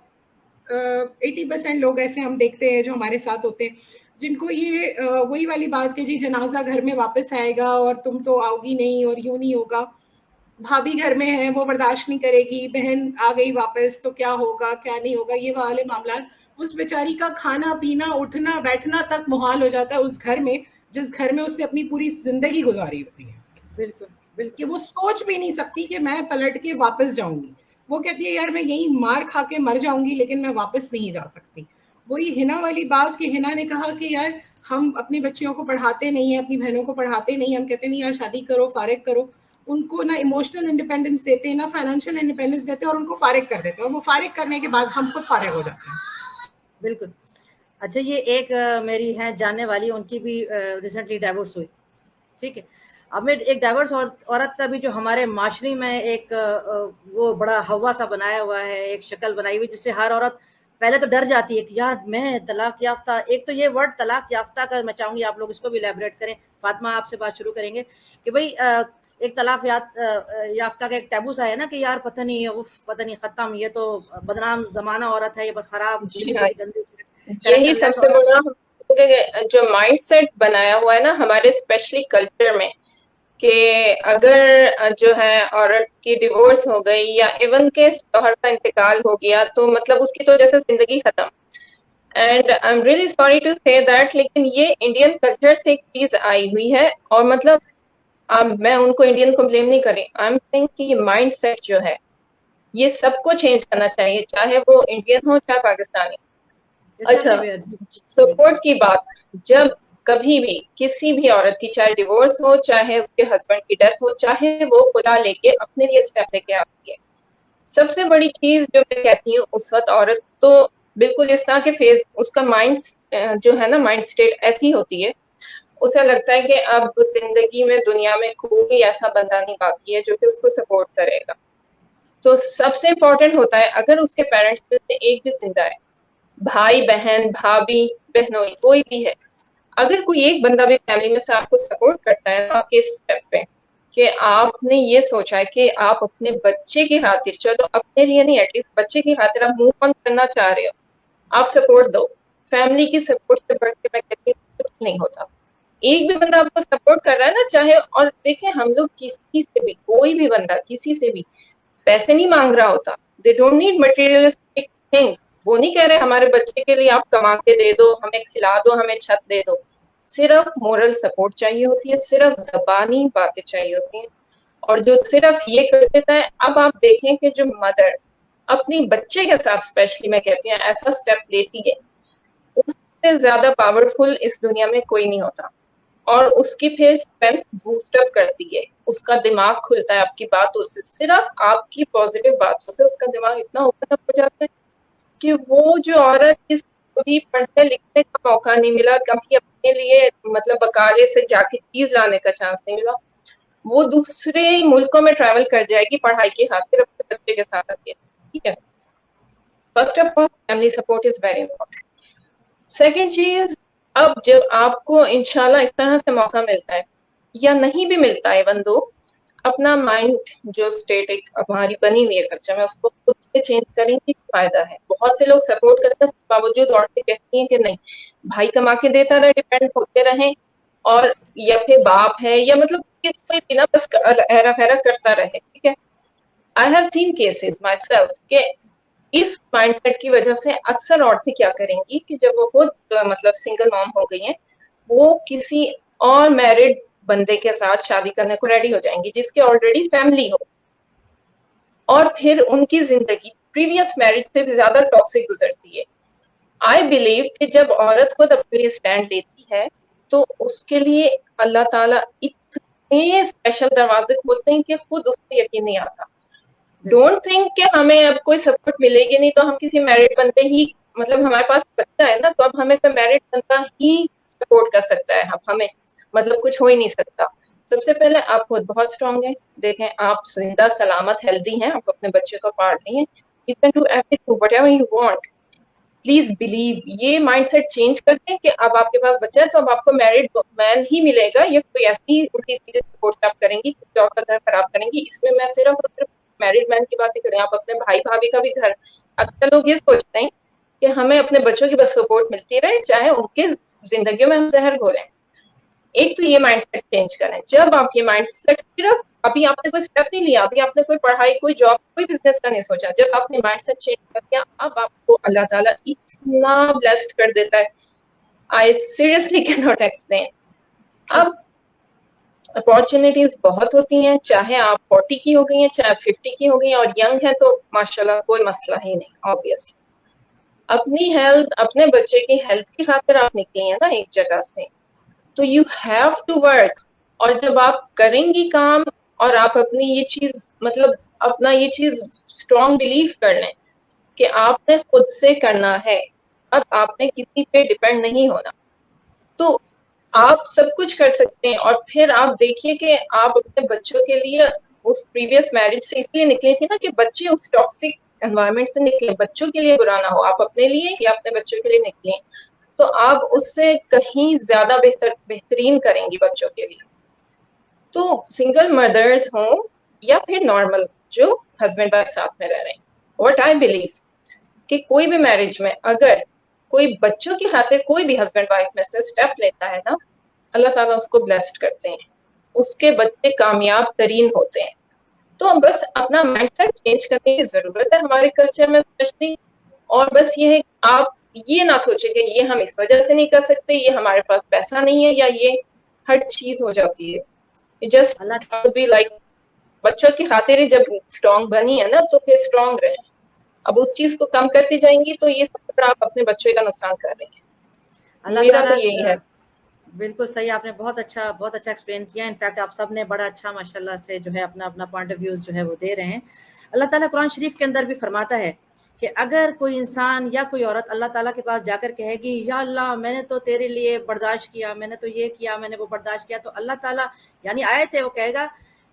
80% लोग ऐसे हम देखते हैं जो हमारे साथ होते हैं, जिनको ये वही वाली बात कि जी जनाजा घर में वापस आएगा और तुम तो आओगी नहीं और यूँ नहीं होगा, भाभी घर में है, वो बर्दाश्त नहीं करेगी, बहन आ गई वापस तो क्या होगा क्या नहीं होगा, ये वाले मामला। उस बेचारी का खाना पीना उठना बैठना तक मुहाल हो जाता है उस घर में, जिस घर में उसने अपनी पूरी जिंदगी गुजारी होती है। बिल्कुल बिल्कुल। कि वो सोच भी नहीं सकती कि मैं पलट के वापस जाऊंगी। वो कहती है यार मैं यही मार खा के मर जाऊंगी लेकिन मैं वापस नहीं जा सकती। वही हिना वाली बात कि हिना ने कहा कि यार हम अपनी बच्चियों को पढ़ाते नहीं है, अपनी बहनों को पढ़ाते नहीं, हम कहते नहीं यार शादी करो, फारिग करो। उनको ना इमोशनल इंडिपेंडेंस देते, ना फाइनेंशियल इंडिपेंडेंस देते, और उनको फारिग कर देते हैं, और वो फारिग करने के बाद हम खुद फारिग हो जाते हैं। बिल्कुल। अच्छा, ये एक मेरी है जानने वाली, उनकी भी रिसेंटली डाइवोर्स हुई, ठीक है। अब मैं एक डाइवर्स औरत का भी जो हमारे माशरे में एक वो बड़ा हवा सा बनाया हुआ है, एक शक्ल बनाई हुई, जिससे हर औरत पहले तो डर जाती है कि यार मैं तलाक याफ्ता। एक तो ये वर्ड तलाक याफ्ता का मैं चाहूंगी आप लोग इसको भी इलैबोरेट करें। फातिमा आपसे बात शुरू करेंगे कि भाई एक तलाक याफ्ता का एक टैबू सा है ना कि यार पता नहीं, उफ पता नहीं, खत्म, ये तो बदनाम जमाना औरत है, ये बस खराब गंदी यही सबसे बड़ा जो माइंडसेट बनाया हुआ है ना हमारे स्पेशली कल्चर में, कि अगर जो है औरत की डिवोर्स हो गई या इवन के शौहर का इंतकाल हो गया तो मतलब उसकी तो जैसे जिंदगी खत्म। And I am really sorry to say that, लेकिन ये इंडियन कल्चर से एक चीज आई हुई है। और मतलब मैं उनको इंडियन को ब्लेम नहीं कर रही, आई एम सेइंग कि ये माइंड सेट जो है ये सबको चेंज करना चाहिए, चाहे वो इंडियन हो चाहे पाकिस्तानी। अच्छा, सपोर्ट की बात, जब कभी भी किसी भी औरत की चाहे डिवोर्स हो, चाहे उसके हस्बैंड की डेथ हो, चाहे वो खुदा लेके अपने लिए स्टेप लेके आती है, सबसे बड़ी चीज जो मैं कहती हूँ उस वक्त औरत तो बिल्कुल इस तरह के फेस, उसका माइंड जो है ना माइंड स्टेट ऐसी होती है, उसे लगता है कि अब जिंदगी में दुनिया में कोई ऐसा बंदा नहीं बाकी है जो कि उसको सपोर्ट करेगा। तो सबसे इम्पोर्टेंट होता है अगर उसके पेरेंट्स में से एक भी जिंदा है, भाई बहन भाभी बहनोई कोई भी है, अगर कोई एक बंदा भी फैमिली में से आपको सपोर्ट करता है आपके स्टेप पे, कि आपने ये सोचा है कि आप अपने बच्चे की खातिर, चलो अपने लिए नहीं एटलीस्ट बच्चे की खातिर आप मूव ऑन करना चाह रहे हो, आप सपोर्ट दो। फैमिली की सपोर्ट से बढ़ के मैं कहती हूँ कुछ नहीं होता। एक भी बंदा आपको सपोर्ट कर रहा है ना, चाहे, और देखें हम लोग किसी से भी, कोई भी बंदा किसी से भी पैसे नहीं मांग रहा होता, they don't need materialistic things. वो नहीं कह रहे हमारे बच्चे के लिए आप कमा के दे दो, हमें खिला दो, हमें छत दे दो, सिर्फ मोरल सपोर्ट चाहिए होती है, सिर्फ ज़बानी बातें चाहिए होती हैं। और जो सिर्फ ये कर देता है, अब आप देखें कि जो मदर अपनी बच्चे के साथ स्पेशली मैं कहती हूँ ऐसा स्टेप लेती है, उससे ज्यादा पावरफुल इस दुनिया में कोई नहीं होता। और उसकी फिर स्ट्रेंथ बूस्ट अप करती है, उसका दिमाग खुलता है आपकी बातों से, सिर्फ आपकी पॉजिटिव बातों से उसका दिमाग इतना ओपन अप हो जाता है कि वो जो औरत जिसको कभी पढ़ने लिखने का मौका नहीं मिला, कभी अपने लिए मतलब बकाले से जाके चीज लाने का चांस नहीं मिला, वो दूसरे मुल्कों में ट्रैवल कर जाएगी पढ़ाई की खातिर अपने बच्चे के साथ आके। ठीक है, first of all family support is very important. Second चीज, अब जब आपको इंशाल्लाह इस तरह से मौका मिलता है या नहीं भी मिलता है, इवन दो अपना माइंड जो स्टेट एक हमारी बनी हुई है कल्चर में, उसको खुद से चेंज करने की फायदा है। बहुत से लोग सपोर्ट करते हैं, बावजूद औरतें कहती हैं कि नहीं, भाई कमा के देता रहे, डिपेंड होते रहें, और या फिर बाप है या मतलब कोई बिना बस हेरा फेरा करता रहे। ठीक है, I have seen cases my self के इस माइंडसेट की वजह से अक्सर औरतें क्या करेंगी कि जब वो खुद मतलब सिंगल मॉम हो गई हैं, वो किसी और मैरिड बंदे के साथ शादी करने को रेडी हो जाएंगी जिसके ऑलरेडी फैमिली हो, और फिर उनकी जिंदगी प्रीवियस मैरिज से भी ज्यादा टॉक्सिक गुजरती है। आई बिलीव कि जब औरत खुद अपने लिए स्टैंड लेती है तो उसके लिए अल्लाह ताला इतने स्पेशल दरवाजे खोलते हैं कि खुद उसको यकीन नहीं आता। डोंट थिंक कि हमें अब कोई सपोर्ट मिलेगी नहीं तो हम किसी मैरिड बंदे ही, मतलब हमारे पास बच्चा है ना तो अब हमें कोई मैरिड बंदा ही सपोर्ट कर सकता है, अब हमें मतलब कुछ हो ही नहीं सकता। सबसे पहले आप खुद बहुत स्ट्रांग हैं, देखें आप जिंदा सलामत हेल्दी हैं, आप अपने बच्चे को पाल रही हैं, you can do everything whatever you want. Please believe, ये माइंडसेट चेंज कर दें कि अब आपके पास बच्चा है तो अब आपको मैरिड मैन ही मिलेगा, या कोई ऐसी उल्टी सीधी सपोर्ट आप करेंगी जो आपका घर खराब करेंगी। इसमें मैं सिर्फ मैरिड मैन की बातें करें, आप अपने भाई भाभी का भी घर, अक्सर लोग ये सोचते हैं कि हमें अपने बच्चों की बस सपोर्ट मिलती रहे चाहे उनके जिंदगियों में हम जहर घोलें। एक तो ये माइंडसेट चेंज करें। जब आप ये माइंडसेट, सिर्फ अभी आपने कोई स्टेप नहीं लिया, अभी आपने कोई पढ़ाई, कोई जॉब, कोई बिजनेस का नहीं सोचा, जब आपने माइंडसेट चेंज कर दिया, अब आपको अल्लाह ताला इतना ब्लेस्ड कर देता है, I seriously can not explain. अब अपॉर्चुनिटीज बहुत होती हैं, चाहे आप 40 की हो गई हैं, चाहे 50 की हो गई हैं, और यंग है तो माशाल्लाह कोई मसला ही नहीं। ऑब्वियसली अपनी हेल्थ, अपने बच्चे की हेल्थ की खातिर आप निकली हैं ना एक जगह से, तो यू हैव टू वर्क। और जब आप करेंगी काम और आप अपनी ये चीज, मतलब अपना ये चीज स्ट्रॉन्ग बिलीव कर लें कि आपने खुद से करना है, अब आपने किसी पे डिपेंड नहीं होना, तो आप सब कुछ कर सकते हैं। और फिर आप देखिए कि आप अपने बच्चों के लिए, उस प्रीवियस मैरिज से इसलिए निकली थी ना कि बच्चे उस टॉक्सिक एनवायरनमेंट से निकले, बच्चों के लिए बुरा ना हो, आप अपने लिए या अपने बच्चों के लिए निकले, तो आप उससे कहीं ज्यादा बेहतरीन करेंगी बच्चों के लिए। तो सिंगल मदर्स हों या फिर नॉर्मल जो हस्बैंड वाइफ साथ में रह रहे हैं, व्हाट आई बिलीव कि कोई भी मैरिज में अगर कोई बच्चों की खातिर कोई भी हस्बैंड वाइफ में से स्टेप लेता है ना, अल्लाह ताला उसको ब्लेस्ड करते हैं, उसके बच्चे कामयाब तरीन होते हैं। तो बस अपना माइंडसेट चेंज करने की जरूरत है हमारे कल्चर में स्पेशली। और बस ये है, आप ये ना सोचे कि ये हम इस वजह से नहीं कर सकते, ये हमारे पास पैसा नहीं है, या ये हर चीज हो जाती है। जस्ट बी लाइक, बच्चों की खातिर जब स्ट्रॉन्ग बनी है ना, तो फिर स्ट्रॉन्ग रहे। अब उस चीज को कम करती जाएंगी तो ये सब आप अपने बच्चे का नुकसान कर रही हैं। मेरा तो यही है। बिल्कुल सही, आपने बहुत अच्छा एक्सप्लेन किया। इनफैक्ट आप सब ने बड़ा अच्छा माशाल्लाह से जो है अपना अपना पॉइंट ऑफ व्यूज जो है वो दे रहे हैं। अल्लाह ताला कुरान शरीफ के अंदर भी फरमाता है कि अगर कोई इंसान या कोई औरत अल्लाह ताला के पास जाकर कहेगी या अल्लाह मैंने तो तेरे लिए बर्दाश्त किया, मैंने तो ये किया, मैंने वो बर्दाश्त किया, तो अल्लाह ताला यानी आयत है वो कहेगा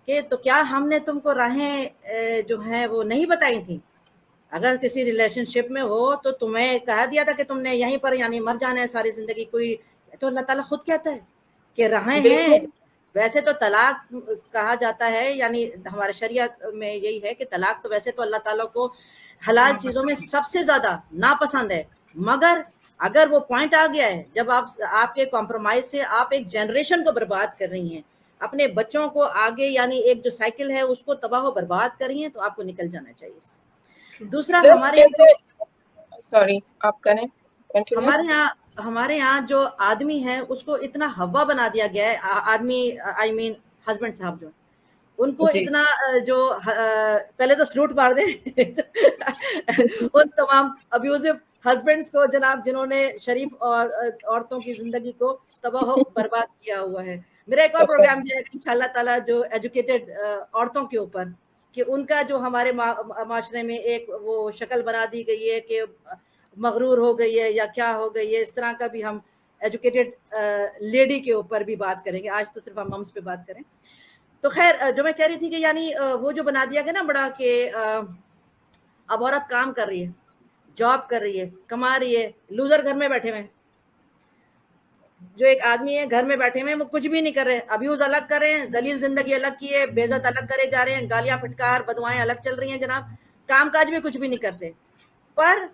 कि तो क्या हमने तुमको राहें जो है वो नहीं बताई थी? अगर किसी रिलेशनशिप में हो तो तुम्हें कहा दिया था कि तुमने यहीं पर यानी मर जाना है सारी जिंदगी, कोई तो अल्लाह ताला खुद कहता है कि राहें हैं। वैसे तो तलाक कहा जाता है, यानी हमारे शरीयत में यही है कि तलाक तो वैसे तो अल्लाह ताला को हलाल चीजों में सबसे ज्यादा नापसंद है, मगर अगर वो पॉइंट आ गया है जब आपके कॉम्प्रोमाइज से आप एक जनरेशन को बर्बाद कर रही हैं, अपने बच्चों को आगे यानी एक जो साइकिल है उसको तबाह बर्बाद कर रही हैं, तो आपको निकल जाना चाहिए। दूसरा सॉरी आप करें, हमारे यहाँ जो आदमी है उसको इतना हवा बना दिया गया है, आदमी आई मीन हस्बैंड साहब जो उनको इतना जो पहले तो सलूट मार दे उन तमाम अब्यूजिव हस्बैंड्स को जनाब, जिन्होंने शरीफ और औरतों की जिंदगी को तबाह बर्बाद किया हुआ है। मेरा एक और प्रोग्राम भी है इंशाल्लाह ताला जो एजुकेटेड औरतों के ऊपर, कि उनका जो हमारे माशरे में एक वो शक्ल बना दी गई है कि मगरूर हो गई है या क्या हो गई है, इस तरह का भी हम एजुकेटेड लेडी के ऊपर भी बात करेंगे। आज तो सिर्फ हम मम्स पे बात करें। तो खैर जो मैं कह रही थी कि यानी वो जो बना दिया गया ना बड़ा कि अब औरत काम कर रही है, जॉब कर रही है, कमा रही है, लूजर घर में बैठे हुए हैं। जो एक आदमी है घर में बैठे हुए हैं, वो कुछ भी नहीं कर रहे, अब्यूज अलग कर रहे हैं, जलील जिंदगी अलग की है, बेइज्जत अलग करे जा रहे हैं, गालियां फटकार बदवाएं अलग चल रही हैं जनाब, कामकाज भी कुछ भी नहीं करते। पर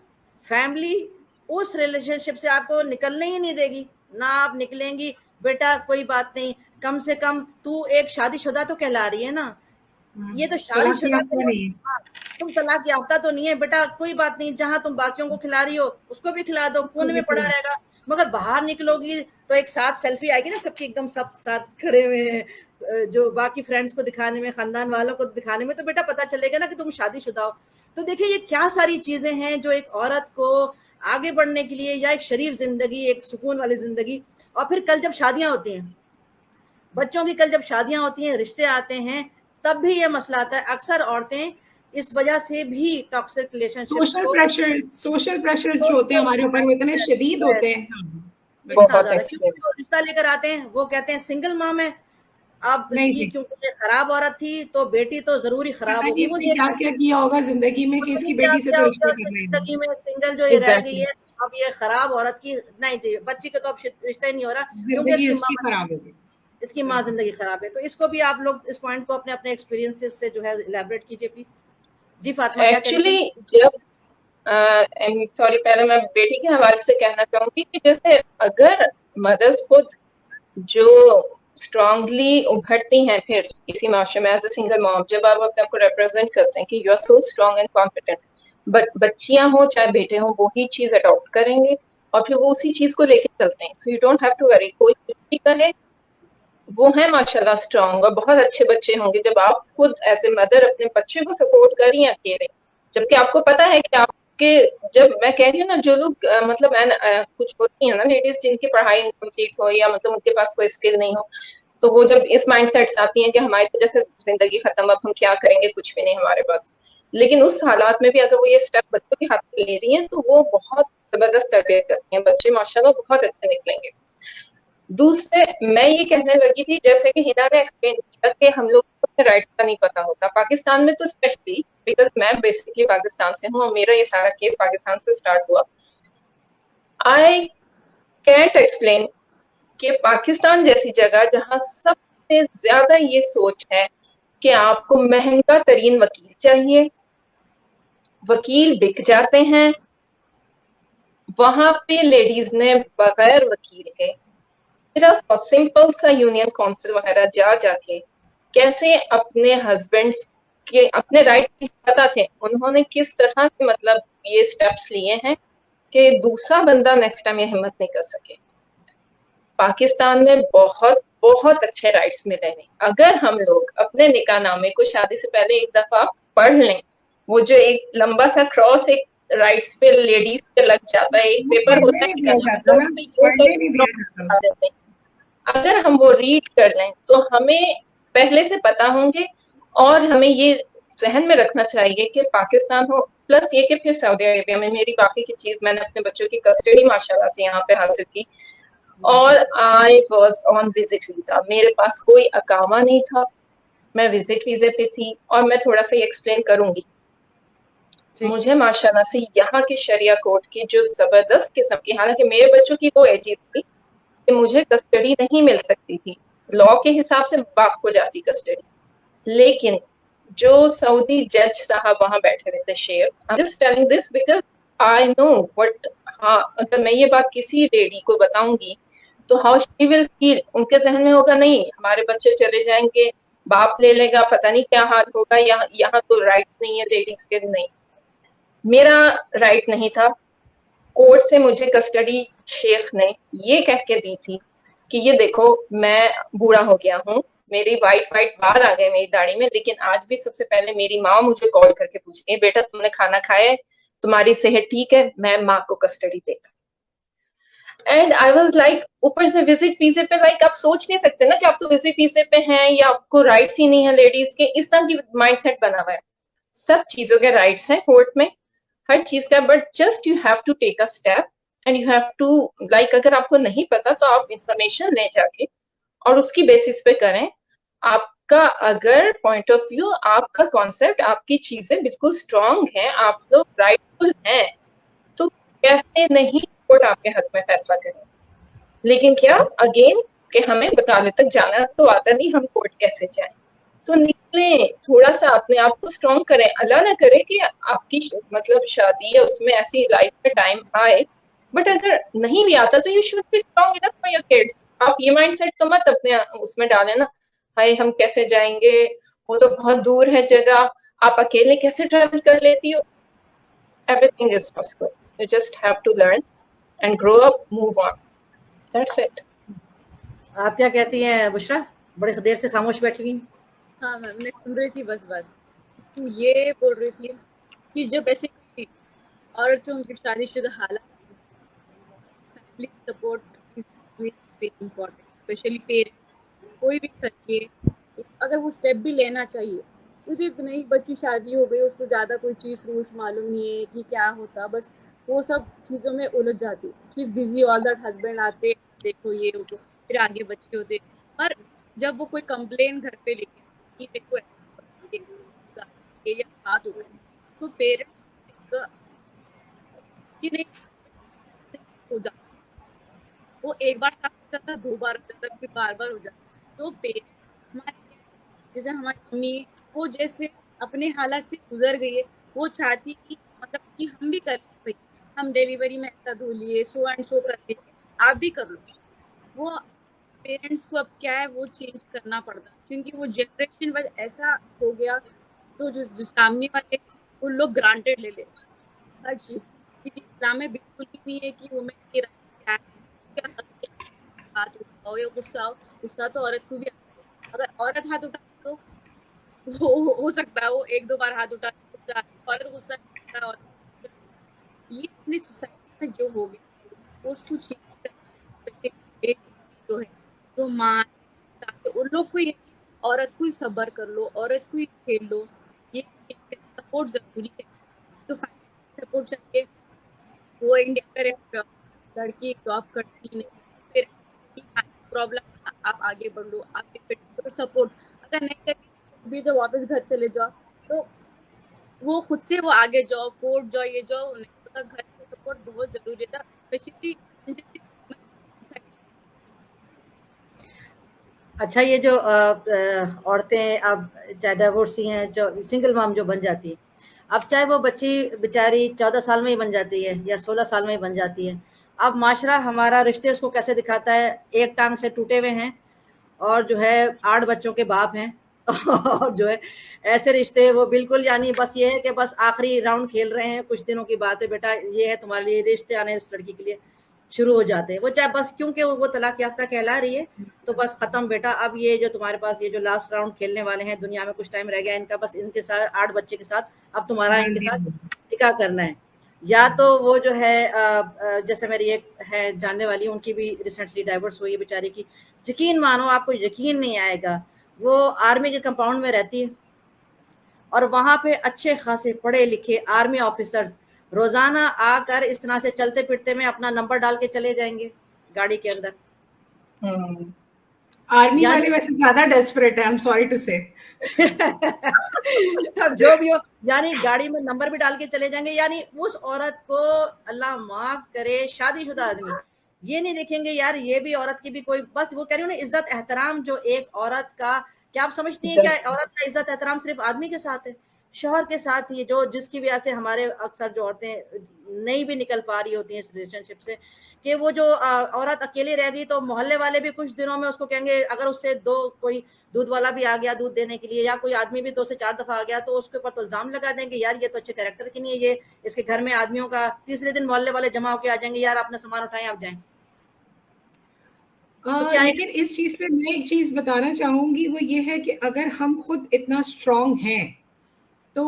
फैमिली उस रिलेशनशिप से आपको निकलने ही नहीं देगी ना, आप निकलेंगी बेटा कोई बात नहीं, कम से कम तू एक शादीशुदा तो कहला रही है ना, ये तो शादीशुदा नहीं, तुम तलाक याफ्ता तो नहीं है बेटा, कोई बात नहीं, जहां तुम बाकियों को खिला रही हो उसको भी खिला दो, खून में पड़ा रहेगा। मगर बाहर निकलोगी तो एक साथ सेल्फी आएगी ना सबकी, एकदम सब साथ खड़े हुए हैं, जो बाकी फ्रेंड्स को दिखाने में, खानदान वालों को दिखाने में, तो बेटा पता चलेगा ना कि तुम शादीशुदा हो। तो देखिए ये क्या सारी चीजें हैं जो एक औरत को आगे बढ़ने के लिए, या एक शरीफ जिंदगी, एक सुकून वाली जिंदगी, और फिर कल जब शादियां होती हैं बच्चों की, कल जब शादियां होती हैं, रिश्ते आते हैं, तब भी ये मसला आता है। अक्सर औरतें इस वजह से भी टॉक्सिक रिलेशनशिप, सोशल प्रेशर जो होते हैं हमारे ऊपर वो इतने शदीद होते हैं, रिश्ता लेकर आते हैं, वो कहते हैं सिंगल मॉम है, अब इसकी क्योंकि खराब औरत थी तो बेटी तो जरूरी खराब होगी, मुझे क्या क्या किया होगा जिंदगी में कि इसकी बेटी से तो रिश्ता कर रहे हैं, जिंदगी में सिंगल जो ये रह गई है, अब ये खराब औरत की नहीं चाहिए, बच्ची का तो अब रिश्ता ही नहीं हो रहा क्योंकि इसकी खराब होगी, इसकी माँ जिंदगी खराब है। तो इसको भी आप लोग इस पॉइंट को अपने अपने एक्सपीरियंसेस से जो है इलैबोरेट कीजिए प्लीज। जी फातिमा, एक्चुअली जब सॉरी पहले मैं बेटी के हवाले से कहना चाहूंगी कि जैसे अगर मदर्स खुद जो स्ट्रांगली उभरती हैं फिर इसी माशरे में एज ए सिंगल मॉम, जब आप अपने आप को रिप्रेजेंट करते हैं कि you are so strong and confident, बच्चियां हो चाहे बेटे हो वही चीज अडॉप्ट करेंगे और फिर वो उसी चीज को लेके चलते हैं। So you don't have to worry, कोई कुछ भी कहे, वो है माशाल्लाह स्ट्रांग और बहुत अच्छे बच्चे होंगे जब आप खुद एज ए मदर अपने बच्चे को सपोर्ट कर रही हैं अकेले, जबकि आपको पता है कि आपके, जब मैं कह रही हूँ ना जो लोग मतलब कुछ होती है ना लेडीज जिनकी पढ़ाई इनकम्प्लीट हो या मतलब उनके पास कोई स्किल नहीं हो, तो वो जब इस माइंडसेट से आती हैं कि हमारी तो जैसे जिंदगी खत्म, अब हम क्या करेंगे, कुछ भी नहीं हमारे पास। लेकिन उस हालात में भी अगर वो ये स्टेप बच्चों के हाथ में ले रही हैं तो वो बहुत जबरदस्त तरबियत करती हैं, बच्चे माशाल्लाह बहुत अच्छे निकलेंगे। दूसरे मैं ये कहने लगी थी, जैसे कि हिना ने एक्सप्लेन किया कि हम लोग को राइट्स का नहीं पता होता पाकिस्तान में, तो स्पेशली बिकॉज मैं बेसिकली पाकिस्तान से हूँ और मेरा ये सारा केस पाकिस्तान से स्टार्ट हुआ। आई कैंट एक्सप्लेन कि पाकिस्तान जैसी जगह जहाँ सबसे ज्यादा ये सोच है कि आपको महंगा तरीन वकील चाहिए, वकील बिक जाते हैं, वहां पे लेडीज ने बगैर वकील के सिर्फ सिंपल सा यूनियन काउंसिल वगैरह जाके कैसे अपने हस्बैंड्स के अपने राइट्स पता थे, उन्होंने किस तरह से मतलब ये स्टेप्स लिए हैं कि दूसरा बंदा नेक्स्ट टाइम ये हिम्मत नहीं कर सके। पाकिस्तान में बहुत बहुत अच्छे राइट्स मिले हैं। अगर हम लोग अपने निकाहनामे को शादी से पहले एक दफा पढ़ लें, वो जो एक लंबा सा क्रॉस एक राइट्स पे लेडीज पे लग जाता है, एक पेपर होता है निकाहनामे, अगर हम वो रीड कर लें तो हमें पहले से पता होंगे। और हमें ये जहन में रखना चाहिए कि पाकिस्तान हो प्लस ये कि फिर सऊदी अरेबिया में मेरी बाकी की चीज, मैंने अपने बच्चों की कस्टडी माशाल्लाह से यहाँ पे हासिल की और I was on visit visa, मेरे पास कोई अकामा नहीं था, मैं विजिट वीजे पे थी। और मैं थोड़ा सा एक्सप्लेन करूंगी, मुझे माशाल्लाह से यहाँ की शरिया कोर्ट की जो जबरदस्त किस्म की, हालांकि मेरे बच्चों की वो एज थी कि मुझे कस्टडी नहीं मिल सकती थी, लॉ के हिसाब से बाप को जाती कस्टडी, लेकिन जो सऊदी जज साहब वहां बैठे रहते chef, I am just telling this because I know what, हाँ अगर मैं ये बात किसी लेडी को बताऊंगी तो हाउ शी विल फील, उनके जहन में होगा नहीं हमारे बच्चे चले जाएंगे, बाप ले लेगा, पता नहीं क्या हाल होगा, यहाँ तो राइट नहीं है लेडीज के। नहीं, मेरा राइट नहीं था, कोर्ट से मुझे कस्टडी शेख ने ये कह के दी थी कि ये देखो मैं बूढ़ा हो गया हूँ, मेरी वाइट बाल आ गए मेरी दाढ़ी में, लेकिन आज भी सबसे पहले मेरी माँ मुझे कॉल करके पूछती है बेटा तुमने खाना खाया है, तुम्हारी सेहत ठीक है, मैं माँ को कस्टडी देता। एंड आई वाज लाइक, ऊपर से विजिट वीजे पे, लाइक आप सोच नहीं सकते ना कि आप तो विजिट वीजे पे हैं या आपको राइट्स ही नहीं है लेडीज के, इस तरह की माइंडसेट बना हुआ है। सब चीजों के राइट्स हैं कोर्ट में, हर चीज का, but just you have to take a step and you have to like, अगर आपको नहीं पता तो आप इंफॉर्मेशन ले जाके और उसकी बेसिस पे करें। आपका अगर पॉइंट ऑफ व्यू, आपका कॉन्सेप्ट, आपकी चीजें बिल्कुल स्ट्रांग है, आप लोग राइटफुल हैं, तो कैसे नहीं कोर्ट आपके हक में फैसला करे। लेकिन क्या अगेन कि हमें वकालत तक जाना तो आता नहीं, हम कोर्ट कैसे जाएं, तो निकले, थोड़ा सा अपने आप को स्ट्रॉन्ग करें। अल्लाह ना करे कि आपकी मतलब शादी या उसमें ऐसी लाइफ में टाइम आए, बट अगर नहीं भी आता तो you should be strong enough for your kids. आप ये माइंडसेट तो मत अपने उसमें डालें ना, हाय हम कैसे जाएंगे, वो तो बहुत दूर है जगह, आप अकेले कैसे ट्रैवल कर लेती हो। Everything is possible, you just have to learn and grow up, move on, that's it. आप क्या कहती हैं बुशरा, बड़ी देर से खामोश बैठी हुई? हाँ मैम, मैं सुन रही थी बस बात, तो ये बोल रही थी कि जब ऐसे औरतों की शादीशुदा हालत, family support is very important, specially parents, कोई भी करके अगर वो स्टेप भी लेना चाहिए, क्योंकि नहीं बच्ची शादी हो गई, उसको ज़्यादा कोई चीज़ रूल्स मालूम नहीं है कि क्या होता, बस वो सब चीज़ों में उलझ जाती, she is busy all that, husband आते देखो ये हो, फिर आगे बच्चे होते, पर जब वो कोई कंप्लेन घर पे लेके कि देखो या बात हो गई, तो पेरेंट्स कि नहीं हो जाता, वो एक बार साफ हो जाता, दो बार हो जाता, फिर बार बार हो जाता। तो पेरेंट्स हमारे, जैसे हमारी मम्मी, वो जैसे अपने हालात से गुजर गई है, वो चाहती कि मतलब कि हम भी कर लें, भाई हम डिलीवरी में ऐसा धो लिए, सो एंड सो कर लिए, आप भी कर लो। वो पेरेंट्स को अब क्या है वो चेंज करना पड़ता, क्योंकि वो जनरेशन वाइज ऐसा हो गया, तो जो सामने वाले वो लोग ग्रांटेड ले लेते हर चीज, क्योंकि इस्लाम में बिल्कुल भी नहीं है कि वुमेन की राइट्स क्या है, क्या हाथ उठाओ या गुस्सा तो औरत को भी आता है। अगर औरत हाथ उठा तो वो हो सकता है वो एक दो बार हाथ उठा, औरत गुस्सा नहीं करता, ये अपनी सोसाइटी में जो हो गया उसको चेंज करना है, स्पेशली लेडीज जो है, जो माँ उन लोग को ये औरत को ही सब्र कर लो, औरत को ही झेल लो, ये चीज सपोर्ट जरूरी है। तो फाइनेंशियल सपोर्ट चाहिए, वो इंडिया में लड़की जॉब करती नहीं, फिर प्रॉब्लम, आप आगे बढ़ लो, आप डिपेंड करो सपोर्ट, अगर नहीं करेंगे भी तो वापस घर चले जाओ, तो वो खुद से वो आगे जाओ, कोर्ट जाओ, ये जाओ, नहीं पता, घर का सपोर्ट बहुत जरूरी था, स्पेशली अच्छा, ये जो औरतें अब चाहे डाइवोर्सी हैं, जो सिंगल मॉम जो बन जाती है, अब चाहे वो बच्ची बेचारी 14 साल में ही बन जाती है या 16 साल में ही बन जाती है, अब माशरा हमारा रिश्ते उसको कैसे दिखाता है, एक टांग से टूटे हुए हैं और जो है 8 बच्चों के बाप हैं और जो है ऐसे रिश्ते वो बिल्कुल, यानी बस ये है कि बस आखिरी राउंड खेल रहे हैं, कुछ दिनों की बात है बेटा, ये है तुम्हारे लिए रिश्ते आने इस लड़की के लिए शुरू हो जाते हैं, वो चाहे बस क्योंकि वो तलाक याफ्ता कहला रही है, तो बस खत्म बेटा, अब ये जो तुम्हारे पास ये जो लास्ट राउंड खेलने वाले हैं, दुनिया में कुछ टाइम रह गया इनका, बस इनके साथ 8 बच्चे के साथ अब तुम्हारा इनके साथ निकाह करना है। या तो वो जो है जैसे मेरी एक है जानने वाली, उनकी भी रिसेंटली डाइवोर्स हुई है बेचारी की, यकीन मानो आपको यकीन नहीं आएगा, वो आर्मी के कंपाउंड में रहती है और वहां पे अच्छे खासे पढ़े लिखे आर्मी ऑफिसर्स रोजाना आकर इस तरह से चलते फिरते में अपना नंबर डाल के चले जाएंगे गाड़ी के अंदर। आर्मी वाले वैसे ज्यादा डेस्परेट है, आई एम सॉरी टू से। अब जो भी हो, यानी गाड़ी में नंबर भी डाल के चले जाएंगे, यानी उस औरत को अल्लाह माफ करे, शादीशुदा आदमी ये नहीं देखेंगे यार ये भी औरत की भी कोई, बस वो कह रही हूँ ना, इज्जत एहतराम जो एक औरत का, क्या आप समझती हैं क्या औरत का इज्जत एहतराम सिर्फ आदमी के साथ है? शौहर के साथ ही, जो जिसकी वजह से हमारे अक्सर जो औरतें नहीं भी निकल पा रही होती हैं इस रिलेशनशिप से, कि वो जो औरत अकेली रह गई तो मोहल्ले वाले भी कुछ दिनों में उसको कहेंगे, अगर उससे दो कोई दूध वाला भी आ गया दूध देने के लिए, या कोई आदमी भी 2 से 4 दफा आ गया, तो उसके ऊपर तो इल्जाम लगा देंगे, यार ये तो अच्छे कैरेक्टर की नहीं है, ये इसके घर में आदमियों का, तीसरे दिन मोहल्ले वाले जमा होकर आ जाएंगे, यार आपने सामान उठाएं आप जाएं। तो लेकिन इस चीज पे मैं एक चीज बताना चाहूंगी, वो ये है कि अगर हम खुद इतना स्ट्रांग हैं तो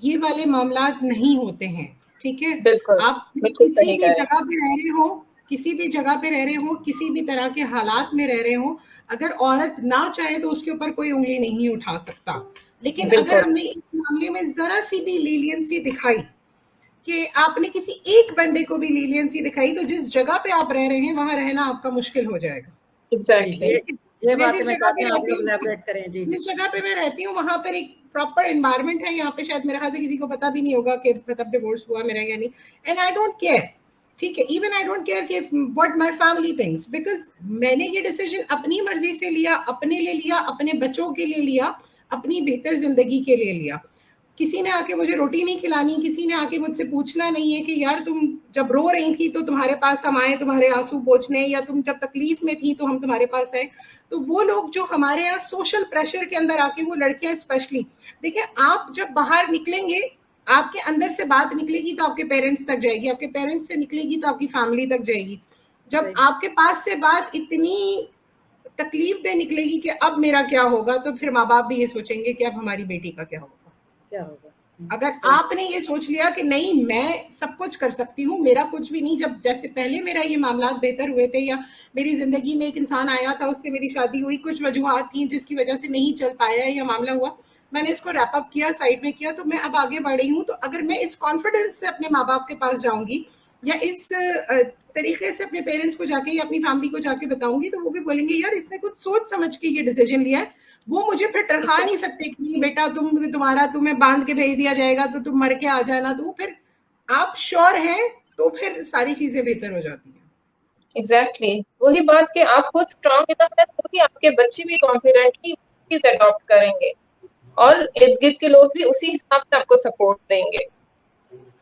ये वाले मामलात नहीं होते हैं, ठीक है? आप किसी भी जगह पे रह रहे हो, किसी भी जगह पे रह रहे हो, किसी भी तरह के हालात में रह रहे हो, अगर औरत ना चाहे तो उसके ऊपर कोई उंगली नहीं उठा सकता। लेकिन अगर हमने इस मामले में जरा सी भी लीलियंसी दिखाई, कि आपने किसी एक बंदे को भी लीलियंसी दिखाई, तो जिस जगह पे आप रह रहे हैं वहां रहना आपका मुश्किल हो जाएगा। एग्जैक्टली, ये बात मैं चाहती हूं आप लोग एलैबोरेट करें। जी, जिस जगह पे मैं रहती हूँ वहां पर एक प्रॉपर एनवायरनमेंट है, यहाँ पे शायद मेरे ख्याल से किसी को पता भी नहीं होगा कि मतलब डिवोर्स हुआ मेरा या नहीं, एंड आई डोंट केयर, ठीक है? इवन आई डोंट केयर कि what my family thinks, because मैंने ये डिसीजन अपनी मर्जी से लिया, अपने लिए लिया, अपने बच्चों के लिए लिया, अपनी बेहतर जिंदगी के लिए लिया। किसी ने आके मुझे रोटी नहीं खिलानी, किसी ने आके मुझसे पूछना नहीं है कि यार तुम जब रो रही थी तो तुम्हारे पास हम आए तुम्हारे आंसू पोंछने, या तुम जब तकलीफ में थी तो हम तुम्हारे पास आए। तो वो लोग जो हमारे यहाँ सोशल प्रेशर के अंदर आके, वो लड़कियां स्पेशली, देखिए आप जब बाहर निकलेंगे, आपके अंदर से बात निकलेगी तो आपके पेरेंट्स तक जाएगी, आपके पेरेंट्स से निकलेगी तो आपकी फैमिली तक जाएगी। जब आपके पास से बात इतनी तकलीफ दे निकलेगी कि अब मेरा क्या होगा, तो फिर माँ बाप भी ये सोचेंगे कि अब हमारी बेटी का क्या होगा। अगर आपने ये सोच लिया कि नहीं मैं सब कुछ कर सकती हूँ, मेरा कुछ भी नहीं, जब जैसे पहले मेरा ये मामला बेहतर हुए थे, या मेरी जिंदगी में एक इंसान आया था उससे मेरी शादी हुई, कुछ वजूहात थी जिसकी वजह से नहीं चल पाया या मामला हुआ, मैंने इसको रैप अप किया, साइड में किया, तो मैं अब आगे बढ़ रही हूँ। तो अगर मैं इस कॉन्फिडेंस से अपने माँ बाप के पास जाऊंगी, या इस तरीके से अपने पेरेंट्स को जाके या अपनी फैमिली को जाके बताऊंगी, तो वो भी बोलेंगे यार इसने कुछ सोच समझ के ये डिसीजन लिया है। वो मुझे फिर टरखा नहीं सकते कि बेटा तुम्हें बांध के भेज दिया जाएगा तो तुम मर के आ जाना। तो फिर आप श्योर हैं तो फिर सारी चीजें बेहतर हो जाती हैं। एग्जैक्टली, वही बात कि आप खुद स्ट्रांग इनफ है तो ही आपके बच्चे भी कॉन्फिडेंटली चीज अडॉप्ट करेंगे, और इर्द गिर्द के लोग भी उसी हिसाब से आपको सपोर्ट देंगे।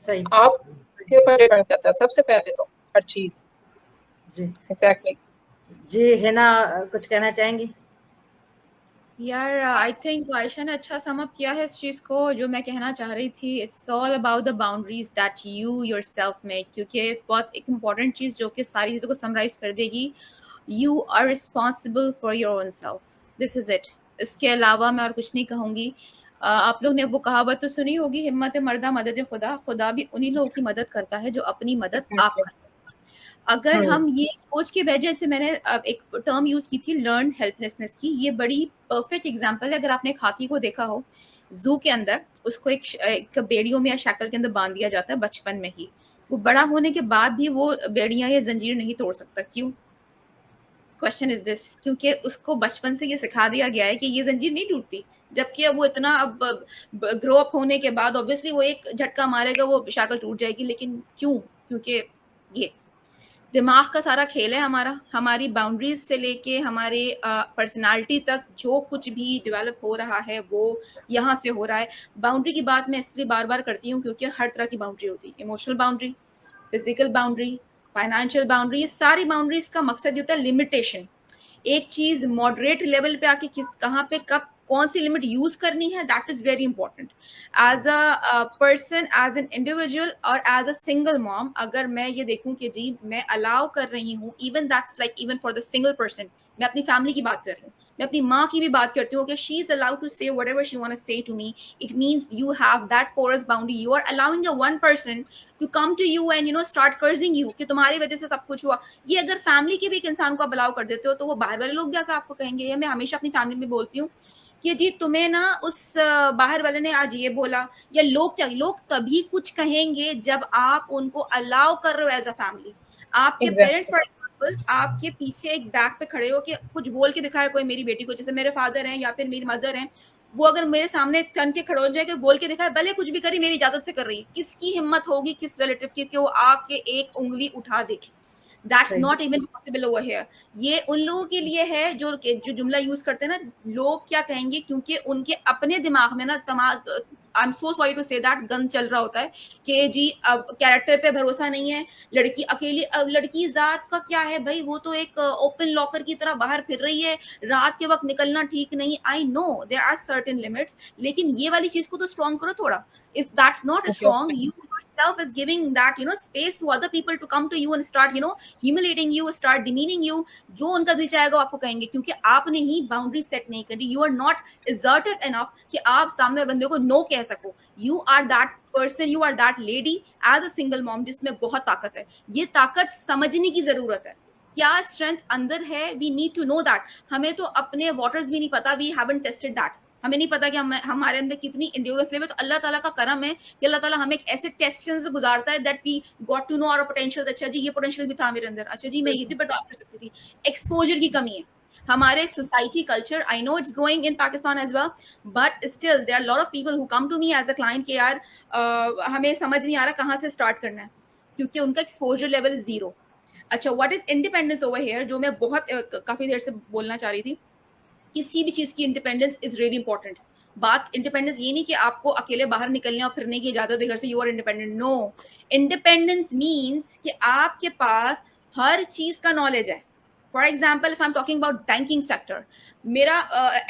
सही, आपके ऊपर डिपेंड करता है सबसे पहले तो हर चीज। जी एग्जैक्टली। जी हिना कुछ कहना चाहेंगी? यार आई थिंक आयशा ने अच्छा सम अप किया है इस चीज को जो मैं कहना चाह रही थी. It's all about the boundaries that you yourself make, क्योंकि बहुत एक इम्पॉर्टेंट चीज जो कि सारी चीजों को समराइज कर देगी. You are responsible for your own self. This is it. इसके अलावा मैं और कुछ नहीं कहूंगी. आप लोग ने वो कहावत तो सुनी होगी, हिम्मत मर्दा मदद खुदा. खुदा भी उन्हीं लोगों की मदद करता है जो अपनी मदद आप Exactly. करते हैं. अगर हम ये सोच के बैठ, जैसे मैंने एक टर्म यूज की थी लर्न हेल्पलेसनेस की, ये बड़ी परफेक्ट एग्जांपल है. अगर आपने एक हाथी को देखा हो जू के अंदर, उसको एक बेड़ियों में या शैकल के अंदर बांध दिया जाता है बचपन में ही. वो बड़ा होने के बाद भी वो बेड़ियां या जंजीर नहीं तोड़ सकता. क्यों? Question is this. क्योंकि उसको बचपन से ये सिखा दिया गया है कि ये जंजीर नहीं टूटती. जबकि अब वो इतना अब ग्रो अप होने के बाद ऑब्वियसली वो एक झटका मारेगा, वो शैकल टूट जाएगी. लेकिन क्यों? क्योंकि ये दिमाग का सारा खेल है हमारा. हमारी बाउंड्रीज से लेके हमारे पर्सनालिटी तक जो कुछ भी डेवलप हो रहा है वो यहाँ से हो रहा है. बाउंड्री की बात मैं इसलिए बार बार करती हूँ क्योंकि हर तरह की बाउंड्री होती है. Emotional boundary, physical boundary, financial boundary. ये सारी बाउंड्रीज का मकसद ये होता है लिमिटेशन. एक चीज मॉडरेट लेवल पे आके किस कहाँ पे कब कौन सी लिमिट यूज करनी है, that is very important. As a person, as an individual और एज अ सिंगल मॉम, अगर मैं ये देखूं कि जी मैं अलाउ कर रही हूँ, even that's like even for the single person, मैं अपनी फैमिली की बात कर रही हूँ, मैं अपनी माँ की भी बात करती हूँ कि she is allowed to say whatever she wants to say to me. It means you have that porous boundary. You are allowing a one person to come to you and start cursing you कि तुम्हारी वजह से सब कुछ हुआ. ये अगर family के भी एक इंसान को आप अलाउ कर देते हो तो वो बाहर वाले लोग भी आकर आपको कहेंगे. या मैं हमेशा अपनी फैमिली में बोलती हूँ कि जी तुम्हें ना उस बाहर वाले ने आज ये बोला, या लोग तभी कुछ कहेंगे जब आप उनको अलाउ कर रहे हो एज अ फैमिली. आपके पेरेंट्स फॉर एग्जाम्पल आपके पीछे एक बैक पे खड़े हो कि कुछ बोल के दिखाया कोई मेरी बेटी को, जैसे मेरे फादर हैं या फिर मेरी मदर हैं, वो अगर मेरे सामने तन के खड़े हो जाए कि बोल के दिखाए, भले कुछ भी करी मेरी इजाजत से कर रही है, किसकी हिम्मत होगी किस रिलेटिव की कि वो आके एक उंगली उठा दे? That's not even possible over here. ये उन लोगों के लिए है जो जुमला यूज करते हैं ना, लोग क्या कहेंगे, क्योंकि उनके अपने दिमाग में ना I am so sorry to say that gun चल रहा होता है कि जी अब कैरेक्टर पे भरोसा नहीं है, लड़की अकेली, अब लड़की जात का क्या है भाई, वो तो एक ओपन लॉकर की तरह बाहर फिर रही है, रात के वक्त निकलना ठीक नहीं. I know there are certain limits, लेकिन ये वाली चीज को तो स्ट्रॉन्ग करो थोड़ा. If that's not strong, you yourself is giving that space to other people to come to you and start humiliating you, start demeaning you. जो उनका दिल चाहेगा वो आपको कहेंगे, क्योंकि आपने ही बाउंड्री सेट नहीं करी. You are not assertive enough कि आप सामने बंदे को नो कह सको. You are that person, you are that lady as a single mom जिसमें बहुत ताकत है. ये ताकत समझने की जरूरत है. क्या स्ट्रेंथ अंदर है, we need to know that. हमें तो अपने वाटर्स भी नहीं पता, वी हैवंट टेस्टेड दैट. हमें नहीं पता कि हमारे अंदर कितनी एंड्योरेंस लेवल. तो अल्लाह ताला का करम है कि अल्लाह ताला हमें एक ऐसे टेस्ट से गुजारता है that we got to know our potential. अच्छा जी ये पोटेंशियल भी था मेरे अंदर, अच्छा जी मैं ये भी बर्दाश्त कर सकती थी. एक्सपोजर की कमी है हमारे society culture. I know it's growing in Pakistan as well, but still there are lot of people who come to me as a client कि यार हमें समझ नहीं आ रहा कहाँ से स्टार्ट करना है, क्योंकि उनका एक्सपोजर लेवल इज जीरो. अच्छा, what is independence over here, जो मैं बहुत काफी देर से बोलना चाह रही थी. किसी भी चीज की इंडिपेंडेंस इज रियली इंपॉर्टेंट. बात इंडिपेंडेंस ये नहीं कि आपको अकेले बाहर निकलने और फिरने की इजाजत है घर से, you are independent. No, independence means कि आपके पास हर चीज का नॉलेज है. For example if I am talking about banking sector, मेरा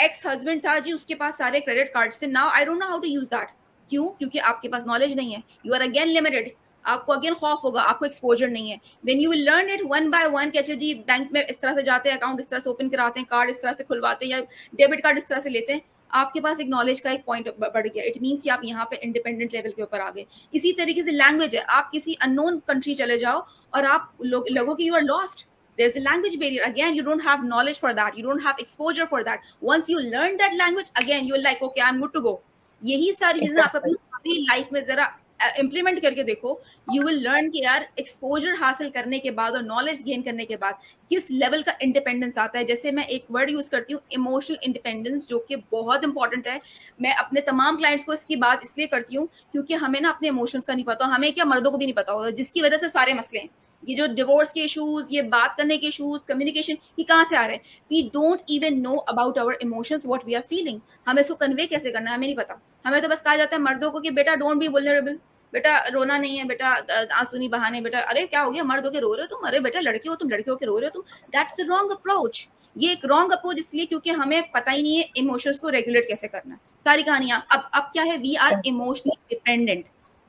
एक्स हस्बैंड था जी, उसके पास सारे क्रेडिट कार्ड्स थे. Now I don't know how to use that. क्यों? क्योंकि आपके पास नॉलेज नहीं है. You are again limited. आपको अगेन खौफ होगा, आपको एक्सपोजर नहीं है. When you will learn it one by one, अच्छा जी बैंक में इस तरह से जाते हैं, अकाउंट इस तरह से ओपन कराते हैं, कार्ड इस तरह से खुलवाते हैं, या डेबिट कार्ड इस तरह से लेते हैं, आपके पास एक नॉलेज का एक पॉइंट बढ़ गया. इट मीन्स कि आप यहाँ पे इंडिपेंडेंट लेवल के ऊपर आ गए. इसी तरीके से लैंग्वेज है. आप किसी अननोन कंट्री चले जाओ और आप लोगों की you are lost. There's a language barrier. Again, you don't have knowledge for that. You don't have exposure for that. Once you learn that language, again, you're like, okay, I'm good to go. यही सारी चीजें आप अपनी सारी life में जरा implement करके देखो. यू विल लर्न कि यार एक्सपोजर हासिल करने के बाद और नॉलेज गेन करने के बाद किस लेवल का इंडिपेंडेंस आता है. जैसे मैं एक वर्ड यूज करती हूँ, इमोशनल इंडिपेंडेंस, जो कि बहुत इंपॉर्टेंट है. मैं अपने तमाम क्लाइंट्स को इसकी बात इसलिए करती हूँ क्योंकि हमें ना अपने इमोशंस का नहीं पता. हमें क्या, मर्दों को भी नहीं पता होता, जिसकी वजह से सारे मसले हैं. ये जो डिवोर्स के इश्यूज, ये बात करने के इश्यूज, कम्युनिकेशन, ये कहाँ से आ रहे हैं? We don't even know about our emotions, what we are feeling. हमें इसको कन्वे कैसे करना है हमें नहीं पता. हमें तो बस कहा जाता है मर्दों को कि बेटा डोंट बी वल्नरेबल, बेटा रोना नहीं है, बेटा आंसू नहीं बहाने, बेटा अरे क्या हो गया, मर्द होके रो रहे हो तुम, अरे बेटा लड़के हो तुम, लड़के होके रो रहे हो तुम, दैट्स अ रॉन्ग अप्रोच। ये एक रॉन्ग अप्रोच इसलिए क्योंकि हमें पता ही नहीं है इमोशंस को रेगुलेट कैसे करना है। सारी कहानियां अब क्या है, वी आर इमोशनली डिपेंडेंट।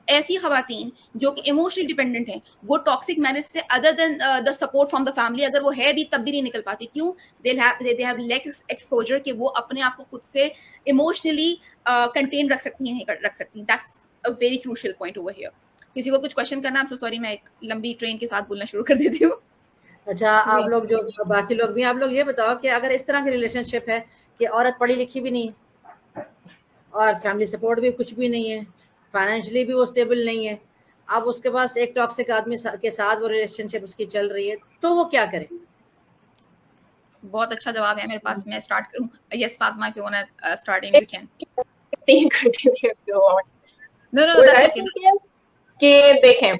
ऐसी खवातीन जो कि इमोशनली डिपेंडेंट हैं, वो टॉक्सिक मैरिज से other than the support from the family अगर वो है भी तब भी नहीं निकल पाती। क्यों? दे हैव लेस एक्सपोजर कि वो अपने आप को खुद से इमोशनली कंटेन रख सकती हैं, नहीं रख सकती। That's a very crucial point over here. किसी को कुछ क्वेश्चन करना है? सो सॉरी, मैं एक लंबी ट्रेन के साथ बोलना शुरू कर देती हूँ। अच्छा, आप लोग जो बाकी लोग भी, आप लोग ये बताओ कि अगर इस तरह की रिलेशनशिप है कि औरत पढ़ी लिखी भी नहीं है और फैमिली सपोर्ट भी कुछ भी नहीं है, फाइनेंशियली भी वो स्टेबल नहीं है, अब उसके पास एक टॉक्सिक आदमी के साथ वो रिलेशनशिप उसकी चल रही है, तो वो क्या करे? बहुत अच्छा जवाब है मेरे पास, मैं स्टार्ट करूं? Yes Fatima, if you want to starting you can. No no that's okay. कि देखें,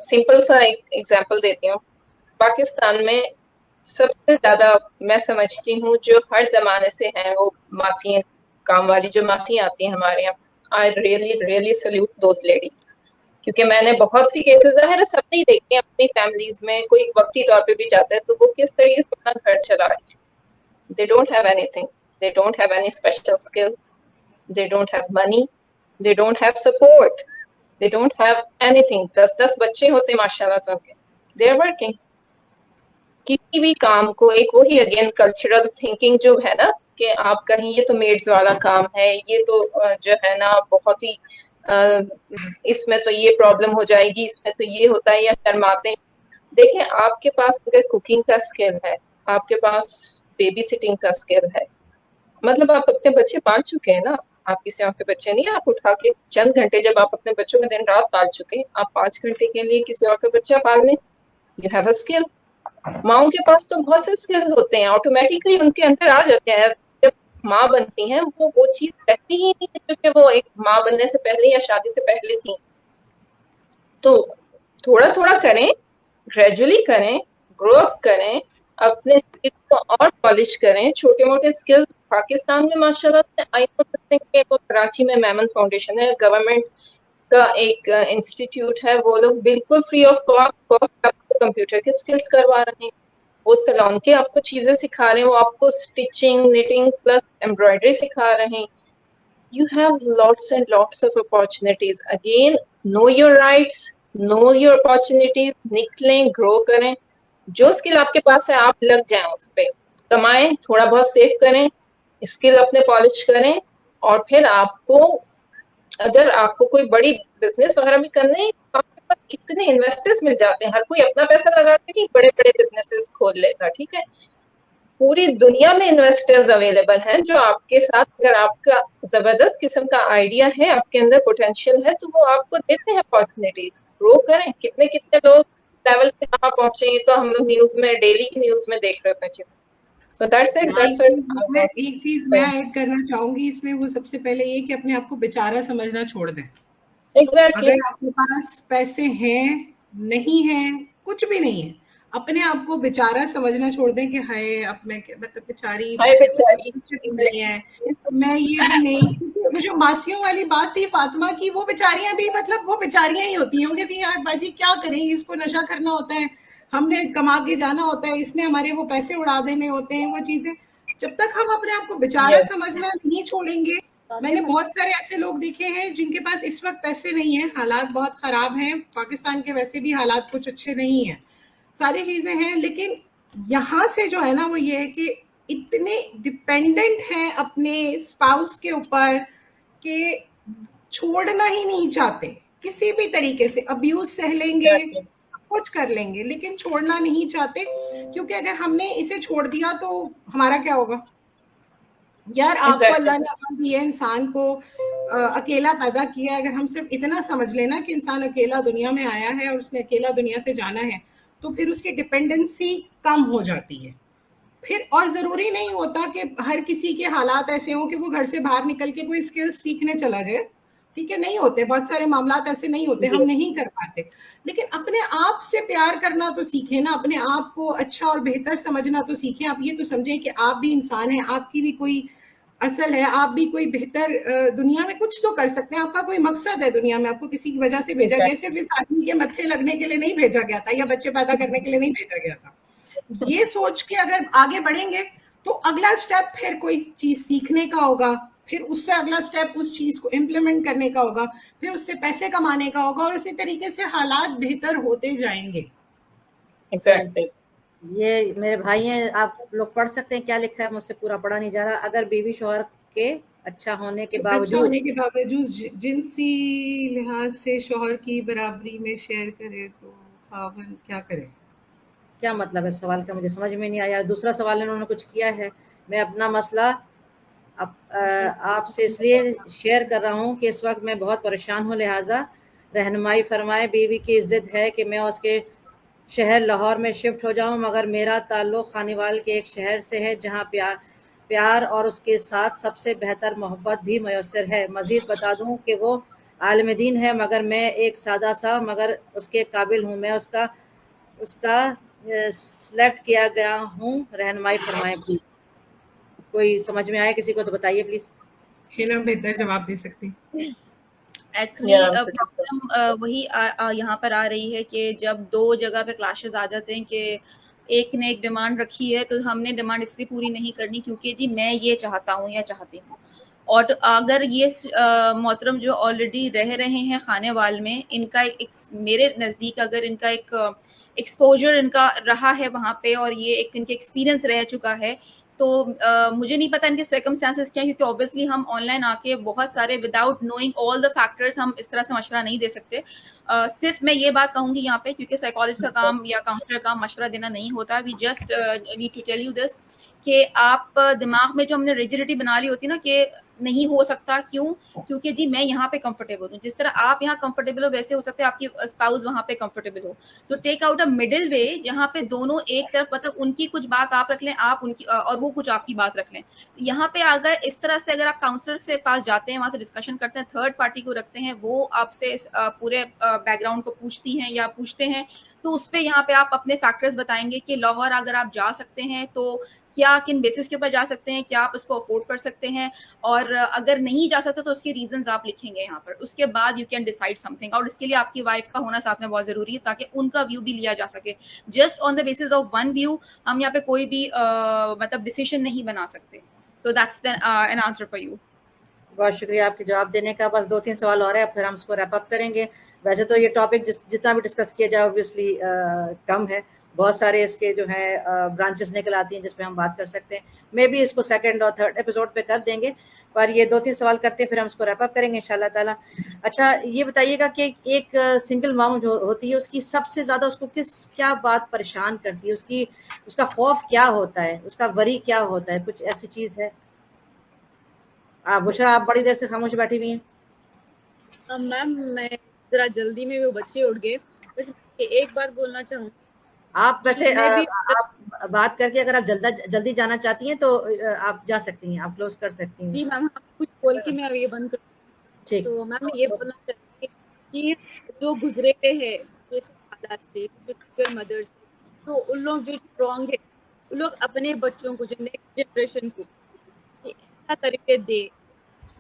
सिंपल सा एक एग्जांपल देती हूँ। पाकिस्तान में सबसे ज्यादा मैं समझती हूँ जो हर जमाने से हैं वो मासी, काम वाली जो मासी आती हैं हमारे यहाँ। I really really salute those ladies, क्योंकि मैंने बहुत सी केसेस है सब नहीं देखे अपनी फैमिलीज में, कोई वक्ती तौर पे भी जाता है तो वो किस तरीके से अपना घर चला रही है। They don't have anything, they don't have any special skill, they don't have money, they don't have support, they don't have anything। 10 बच्चे होते माशाल्लाह सबके, they are working। किसी भी काम को एक वही अगेन कल्चरल थिंकिंग जो है ना कि आप कहीं ये तो मेड्स वाला काम है, ये तो जो है ना बहुत ही इसमें तो ये प्रॉब्लम हो जाएगी, इसमें तो ये होता है, या शर्माते हैं। देखें, आपके पास अगर कुकिंग का स्किल है, आपके पास बेबी सिटिंग का स्किल है, मतलब आप अपने बच्चे पाल चुके हैं ना, आप किसी और के बच्चे नहीं, आप उठा के चंद घंटे जब आप अपने बच्चों को दिन रात पाल चुके हैं, आप 5 घंटे के लिए किसी और का बच्चा पाल लें, यू हैव अ स्किल। माओ के पास तो बहुत से स्किल्स होते हैं, ऑटोमेटिकली उनके अंदर आ जाते हैं। जब माँ बनती हैं वो चीज रहती ही नहीं है क्योंकि वो एक माँ बनने से पहले या शादी से पहले थी। तो थोड़ा थोड़ा करें, ग्रेजुअली करें, ग्रो अप करें, अपने स्किल को और पॉलिश करें। छोटे मोटे स्किल्स पाकिस्तान में माशाल्लाह आई सकते हैं। कराची में मेमन फाउंडेशन है, गवर्नमेंट का एक इंस्टीट्यूट है, वो लोग बिल्कुल फ्री ऑफ कॉस्ट कंप्यूटर के स्किल्स करवा रहे हैं, वो सैलून के आपको चीजें सिखा रहे हैं, वो आपको स्टिचिंग, निटिंग प्लस एम्ब्रॉयडरी सिखा रहे हैं। You have lots and lots of opportunities. Again, know your rights, know your opportunities, निकलें, ग्रो करें। जो स्किल आपके पास है आप लग जाएं उस पे, कमाएं, थोड़ा बहुत सेव करें, स्किल अपने पॉलिश करें, और फिर आपको अगर आपको कोई बड़ी बिजनेस वगैरह भी करने हैं, आपके पास इतने इन्वेस्टर्स मिल जाते हैं। हर कोई अपना पैसा लगा के नहीं बड़े बड़े बिजनेसेस खोल लेता, ठीक है। पूरी दुनिया में इन्वेस्टर्स अवेलेबल हैं जो आपके साथ, अगर आपका जबरदस्त किस्म का आइडिया है, आपके अंदर पोटेंशियल है, तो वो आपको देते हैं अपॉर्चुनिटीज। ग्रो करें। कितने कितने लोग लेवल से कहाँ पहुंचे, तो हम लोग न्यूज में, डेली की न्यूज में देख रहे थे। So that's it, that's it। एक चीज मैं ऐड करना चाहूंगी इसमें, वो सबसे पहले ये कि अपने आप को बेचारा समझना छोड़ दें। Exactly। अगर आपके पास पैसे हैं, नहीं है, कुछ भी नहीं है, अपने आप को बेचारा समझना छोड़ दें कि हाय अब मैं मतलब बेचारी नहीं है, मैं ये भी नहीं। जो मासियों वाली बात थी फातिमा की, वो बेचारियां भी मतलब वो बेचारियां ही होती हैं। वो कहती हैं यार बाजी क्या करें, इसको नशा करना होता है, हमने कमा के जाना होता है, इसने हमारे वो पैसे उड़ा देने होते हैं, वो चीजें। जब तक हम अपने आप को बेचारा समझना नहीं छोड़ेंगे, मैंने बहुत सारे ऐसे लोग देखे हैं जिनके पास इस वक्त पैसे नहीं है, हालात बहुत खराब हैं, पाकिस्तान के वैसे भी हालात कुछ अच्छे नहीं हैं, सारी चीजें हैं, लेकिन यहाँ से जो है ना वो ये है कि इतने डिपेंडेंट हैं अपने स्पाउस के ऊपर कि छोड़ना ही नहीं चाहते किसी भी तरीके से। अब्यूज सह लेंगे, कुछ कर लेंगे, लेकिन छोड़ना नहीं चाहते, क्योंकि अगर हमने इसे छोड़ दिया तो हमारा क्या होगा यार। आपको अल्लाह ने अकल दी है, इंसान को अकेला पैदा किया है। अगर हम सिर्फ इतना समझ लेना कि इंसान अकेला दुनिया में आया है और उसने अकेला दुनिया से जाना है, तो फिर उसकी डिपेंडेंसी कम हो जाती है फिर। और जरूरी नहीं होता कि हर किसी के हालात ऐसे हों कि वो घर से बाहर निकल के कोई स्किल सीखने चला जाए, ठीक है, नहीं होते, बहुत सारे मामलात ऐसे नहीं होते, हम नहीं कर पाते। लेकिन अपने आप से प्यार करना तो सीखें ना, अपने आप को अच्छा और बेहतर समझना तो सीखें। आप ये तो समझें कि आप भी इंसान हैं, आपकी भी कोई असल है, आप भी कोई बेहतर दुनिया में कुछ तो कर सकते हैं, आपका कोई मकसद है दुनिया में, आपको किसी की वजह से भेजा गया, सिर्फ इस आदमी के मत्थे लगने के लिए नहीं भेजा गया था या बच्चे पैदा करने के लिए नहीं भेजा गया था। ये सोच के अगर आगे बढ़ेंगे तो अगला स्टेप फिर कोई चीज सीखने का होगा, फिर उससे अगला स्टेप उस चीज को इम्प्लीमेंट करने का होगा, फिर उससे पैसे कमाने का होगा, और इसी तरीके से हालात बेहतर होते जाएंगे। एग्जैक्टली। ये मेरे भाई हैं, आप लोग पढ़ सकते हैं क्या लिखा है, मुझसे पूरा पढ़ा नहीं जा रहा। अगर बीवी शोहर के अच्छा होने के बावजूद जिनसी लिहाज से शोहर की बराबरी में शेयर करे तो खावन क्या करे? क्या मतलब है सवाल का, मुझे समझ में नहीं आया। दूसरा सवाल इन्होंने कुछ किया है, मैं अपना मसला आपसे इसलिए शेयर कर रहा हूँ कि इस वक्त मैं बहुत परेशान हूँ, लिहाजा रहनुमाई फरमाए। बीवी की जिद है कि मैं उसके शहर लाहौर में शिफ्ट हो जाऊं, मगर मेरा ताल्लुक़ खानीवाल के एक शहर से है जहां प्यार और उसके साथ सबसे बेहतर मोहब्बत भी मयसर है। मज़ीद बता दूं कि वो आलिम दीन है, मगर मैं एक सादा सा मगर उसके काबिल हूँ। मैं उसका सिलेक्ट किया गया हूँ। रहनुमाई फरमाएं प्लीज। कोई समझ में आया किसी को तो बताइए प्लीज। हिना बेहतर जवाब दे सकती। एक्चुअली प्रॉब्लम वही यहाँ पर आ रही है कि जब दो जगह पे क्लैशेस आ जाते हैं कि एक ने एक डिमांड रखी है तो हमने डिमांड इसलिए पूरी नहीं करनी क्योंकि जी मैं ये चाहता हूँ या चाहती हूँ। और अगर ये मोहतरम जो ऑलरेडी रह रहे हैं खानेवाल में, इनका मेरे नज़दीक अगर इनका एक एक्सपोजर इनका रहा है वहाँ पे और ये एक इनके एक्सपीरियंस रह चुका है, तो मुझे नहीं पता इनके सर्कमस्टांसेस क्या है, क्योंकि ऑब्वियसली हम ऑनलाइन आके बहुत सारे without knowing all the factors हम इस तरह से मशवरा नहीं दे सकते। सिर्फ मैं ये बात कहूंगी यहाँ पे, क्योंकि साइकोलॉजिस्ट का काम या काउंसलर का मशवरा देना नहीं होता। We just need to tell you this कि आप दिमाग में जो हमने रिजिडिटी बना ली होती है ना कि नहीं हो सकता, क्यों? क्योंकि जी मैं यहाँ पे कंफर्टेबल हूँ। जिस तरह आप यहाँ कंफर्टेबल हो वैसे हो सकता है आपकी स्पाउस वहाँ पे कंफर्टेबल हो। तो take out a middle way जहाँ पे दोनों एक तरफ, मतलब उनकी कुछ बात आप रख लें, आप उनकी और वो कुछ आपकी बात रख लें। तो यहाँ पे अगर इस तरह से अगर आप काउंसलर से पास जाते हैं, वहां से डिस्कशन करते हैं, थर्ड पार्टी को रखते हैं, वो आपसे पूरे बैकग्राउंड को पूछती हैं या पूछते हैं, तो उस पे यहाँ पे आप अपने फैक्टर्स बताएंगे कि लाहौर अगर आप जा सकते हैं तो क्या किन बेसिस के ऊपर जा सकते हैं, क्या आप उसको अफोर्ड कर सकते हैं, और अगर नहीं जा सकते तो उसके रीजंस आप लिखेंगे यहाँ पर। उसके बाद यू कैन डिसाइड समथिंग, और इसके लिए आपकी वाइफ का होना साथ में बहुत जरूरी है ताकि उनका व्यू भी लिया जा सके। Just on the basis of one view हम यहाँ पे कोई भी मतलब डिसीजन नहीं बना सकते। So that's an answer for you. बहुत शुक्रिया आपके जवाब देने का। बस 2-3 सवाल और है, फिर हम इसको रैप अप करेंगे। वैसे तो ये टॉपिक जितना भी डिस्कस किया जाए ऑब्वियसली कम है, बहुत सारे इसके जो है ब्रांचेस निकल आती हैं जिसपे हम बात कर सकते हैं। मे बी इसको सेकंड और थर्ड एपिसोड पे कर देंगे, पर ये 2-3 सवाल करते हैं फिर हम इसको रैप अप करेंगे इंशाल्लाह ताला। अच्छा ये बताइएगा कि एक सिंगल मॉम जो होती है उसकी सबसे ज्यादा उसको क्या बात परेशान करती है, उसका खौफ क्या होता है, उसका वरी क्या होता है, कुछ ऐसी चीज है? बुशरा आप बड़ी देर से खामोश बैठी हुई हैं। मैम मैं जरा जल्दी में वो बच्चे उठ गए, बस एक बात बोलना चाहूँगी। आप वैसे आप बात करके अगर आप जल्दी जाना चाहती हैं तो आप जा सकती हैं, आप क्लोज कर सकती हैं। जी मैम, कुछ बोल के मैं ये बंद कर। ठीक। तो मैम ये बोलना चाहती कि जो गुजरे हैं जैसे हालात से, जो सिंगल मदर्स, तो उन लोग जो स्ट्रॉन्ग है, उन लोग अपने बच्चों को, जो नेक्स्ट जनरेशन को ऐसा तरीके दे,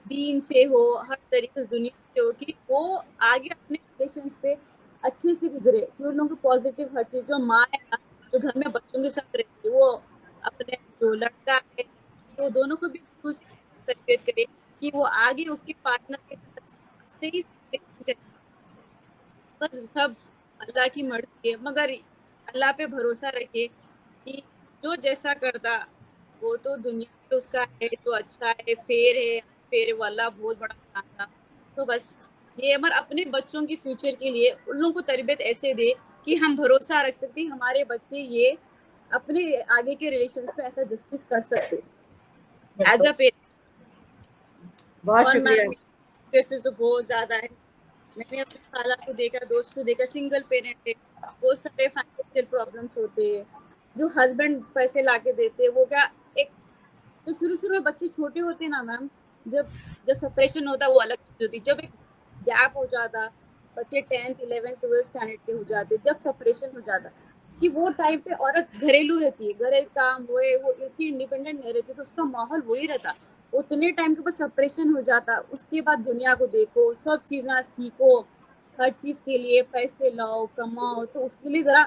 दीन से हो, हर तरीके से दुनिया से हो, कि वो आगे अपने रिलेशंस पे अच्छे से गुजरे, कि उन लोगों को पॉजिटिव हर चीज, जो माँ है ना जो घर में बच्चों के साथ रहती है, वो अपने जो लड़का है तो दोनों को भी तरबियत करे कि वो आगे उसके पार्टनर के साथ सही से। बस सब अल्लाह की मर्जी है, मगर अल्लाह पे भरोसा रखे कि जो जैसा करता वो तो दुनिया में उसका है, जो अच्छा है, फेर है वो अल्लाह बहुत बड़ा जानता। तो बस ये हमारे अपने बच्चों की फ्यूचर के लिए उन लोगों को तरबियत ऐसे दे कि हम भरोसा रख सकते हैं हमारे बच्चे ये अपने आगे के रिलेशन पे ऐसा जस्टिस कर सकते एज अ पेरेंट। बहुत शुक्रिया। केसेस तो बहुत ज्यादा है, मैंने अपनी खाला को देखा, दोस्त को देखा, सिंगल पेरेंट है, बहुत सारे फाइनेंशियल प्रॉब्लम्स होते हैं, जो हस्बैंड पैसे लाके देते हैं वो क्या एक, तो शुरू में बच्चे छोटे होते हैं ना मैम, जब सेपरेशन होता है वो अलग चीज होती है, जब एक गैप हो जाता, बच्चे 10th 11th 12th स्टैंडर्ड के हो जाते, जब सेपरेशन हो जाता कि वो टाइम पे औरत घरेलू रहती है, घरेलू काम वो इतनी इंडिपेंडेंट नहीं रहती, तो उसका माहौल वही रहता, उतने टाइम के बाद सेपरेशन हो जाता, उसके बाद दुनिया को देखो, सब चीज़ें सीखो, हर चीज़ के लिए पैसे लाओ, कमाओ, तो उसके लिए ज़रा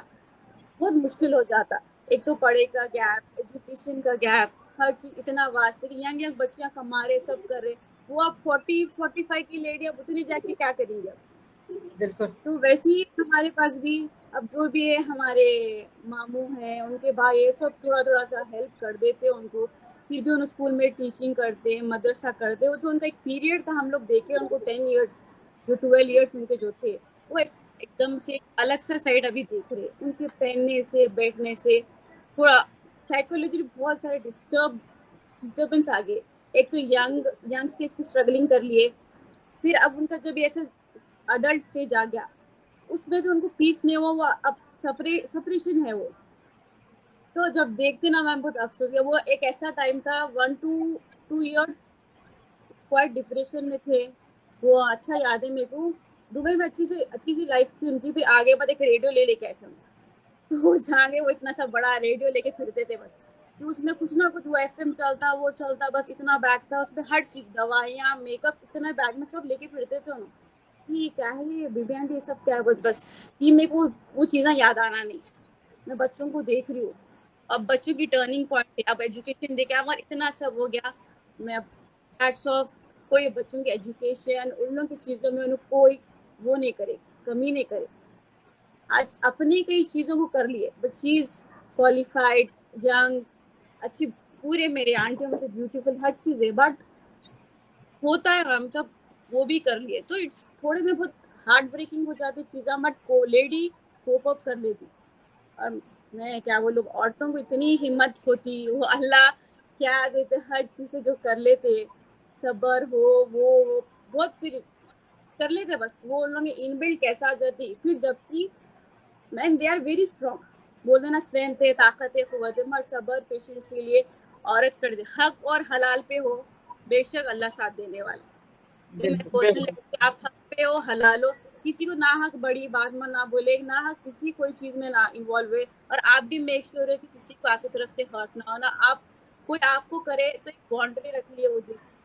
बहुत मुश्किल हो जाता। एक तो पढ़ाई का गैप, एजुकेशन का गैप, हर चीज़ इतना वास्ट है कि यंग यंग बच्चियाँ कमा रहे, सब कर रहे, वो अब 40-45 की लेडी अब उतनी जाके क्या करेंगे अब? बिल्कुल। तो वैसे ही हमारे पास भी अब जो भी है, हमारे मामू हैं, उनके भाई है, सब थोड़ा-थोड़ा सा हेल्प कर देते हैं उनको, फिर भी उन स्कूल में टीचिंग करते हैं, मदरसा करते हैं। वो जो उनका एक पीरियड था, हम लोग देखे उनको 10 इयर्स, जो 12 इयर्स उनके जो थे, वो एकदम से अलग सा साइड अभी देख रहे हैं। उनके पहनने से, बैठने से थोड़ा साइकोलॉजिकली बहुत सारे डिस्टर्बेंस आ गए। एक तो यंग स्टेज पे स्ट्रगलिंग कर लिए, फिर अब उनका जब ऐसे अडल्ट स्टेज आ गया, उसमें भी उनको पीस नहीं हुआ, वो अब सेपरेशन है वो। तो जब देखते ना मैम बहुत अफसोस किया। वो एक ऐसा टाइम था 1 to 2 इयर्स क्वाइट डिप्रेशन में थे। वो अच्छा याद है मेरे को, दुबई में अच्छी सी लाइफ थी उनकी। फिर आगे बाद एक रेडियो ले लेके आए थे हम, तो वो जाके वो इतना सा बड़ा रेडियो लेके फिरते थे बस, तो उसमें कुछ ना कुछ वो एफएम चलता, वो चलता, बस इतना बैग था उसमें, हर चीज, दवाइयाँ, मेकअप, इतना बैग में सब लेके फिरते थे हम। ये क्या है, ये बीबी आंटी, ये सब क्या है? बस ये मेरे को वो चीज़ें याद आना नहीं। मैं बच्चों को देख रही हूँ, अब बच्चों की टर्निंग पॉइंट है, अब एजुकेशन देखे, अब इतना सब हो गया। मैं हैट्स ऑफ, कोई बच्चों की एजुकेशन, उन लोगों की चीज़ों में उन्हें कोई वो नहीं करे, कमी नहीं करे। आज अपनी कई चीज़ों को कर लिए, but she is qualified, young, अच्छी, पूरे मेरे आंटियों में से ब्यूटीफुल, हर चीज़ है। बट होता है हम जब वो भी कर लिए, तो इट्स थोड़े में बहुत हार्ट ब्रेकिंग हो जाती चीज़ें, बट को लेडी कोप अप कर लेती। और मैं क्या बोलूँ, औरतों को इतनी हिम्मत होती, वो अल्लाह क्या देते, हर चीज़ से जो कर लेते, सबर हो, वो बहुत, फिर कर लेते बस। वो उन लोगों ने इनबिल्ट कैसा आ जाती, फिर जबकि man they are very strong, बोल देना स्ट्रेंथ है, ताकत है, कुव्वत है, मगर सबर पेशेंस के लिए औरत कर दे। हक और हलाल पे हो, बेशक अल्लाह साथ देने वाला। ये मैं क्वेश्चन लेती, आप हक पे हो, हलाल हो, किसी को ना हक बड़ी बात में ना बोले, ना हक किसी कोई चीज में ना इन्वॉल्व हुए, और आप भी मेक श्योर है कि किसी को आपकी तरफ से हर्ट ना हो ना। आप कोई आपको करे तो एक बाउंड्री रख लिए, वो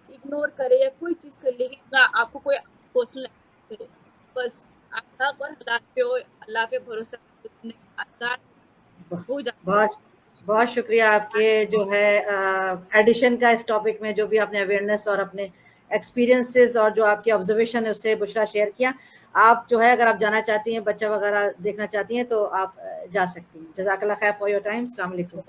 इग्नोर करे या कोई चीज कर लेगी ना, आपको कोई पर्सनल करे, बस आप हक और हलाल पे हो, अल्लाह पे भरोसा करो, आसान हो जाता। बहुत बहुत शुक्रिया आपके जो है एडिशन का इस टॉपिक में, जो भी आपने अवेयरनेस और अपने एक्सपीरियंसेस और जो आपकी ऑब्जर्वेशन है उससे बुशरा शेयर किया। आप जो है अगर आप जाना चाहती हैं, बच्चा वगैरह देखना चाहती हैं, तो आप जा सकती हैं। जज़ाकल्लाह खैर फॉर योर टाइम। अस्सलाम वालेकुम।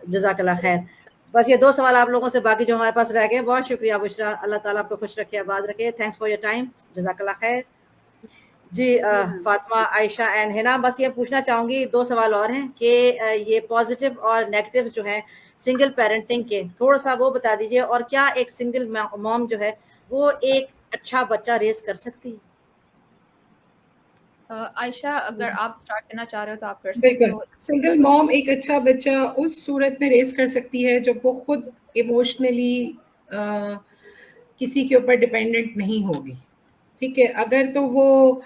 जज़ाकल्लाह खैर। बस ये 2 सवाल आप लोगों से, बाकी जो हमारे पास रह गए। बहुत शुक्रिया बुशरा, अल्लाह ताला आपको खुश रखे, आबाद रखे। Thanks for your time. जज़ाकल्लाह खैर। जी फातिमा, आयशा एंड हिना, बस ये पूछना चाहूंगी, 2 सवाल और हैं कि ये पॉजिटिव और नेगेटिव्स जो हैं सिंगल पेरेंटिंग के, थोड़ा सा वो बता दीजिए। और क्या एक सिंगल मॉम जो है वो एक अच्छा बच्चा रेज कर सकती है? आयशा, अगर आप स्टार्ट करना चाह रहे हो तो आप कर सकते बिल्कुल। हो। सिंगल मॉम एक अच्छा बच्चा उस सूरत में रेस कर सकती है जब वो खुद इमोशनली किसी के ऊपर डिपेंडेंट नहीं होगी। ठीक है, अगर तो वो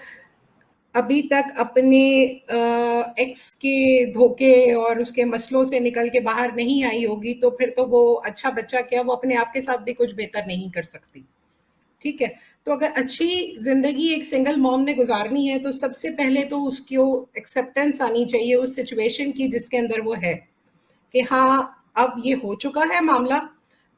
अभी तक अपने एक्स के धोखे और उसके मसलों से निकल के बाहर नहीं आई होगी, तो फिर तो वो अच्छा बच्चा क्या, वो अपने आप के साथ भी कुछ बेहतर नहीं कर सकती। ठीक है, तो अगर अच्छी जिंदगी एक सिंगल मॉम ने गुजारनी है, तो सबसे पहले तो उसकी एक्सेप्टेंस आनी चाहिए उस सिचुएशन की जिसके अंदर वो है, कि हाँ अब ये हो चुका है मामला,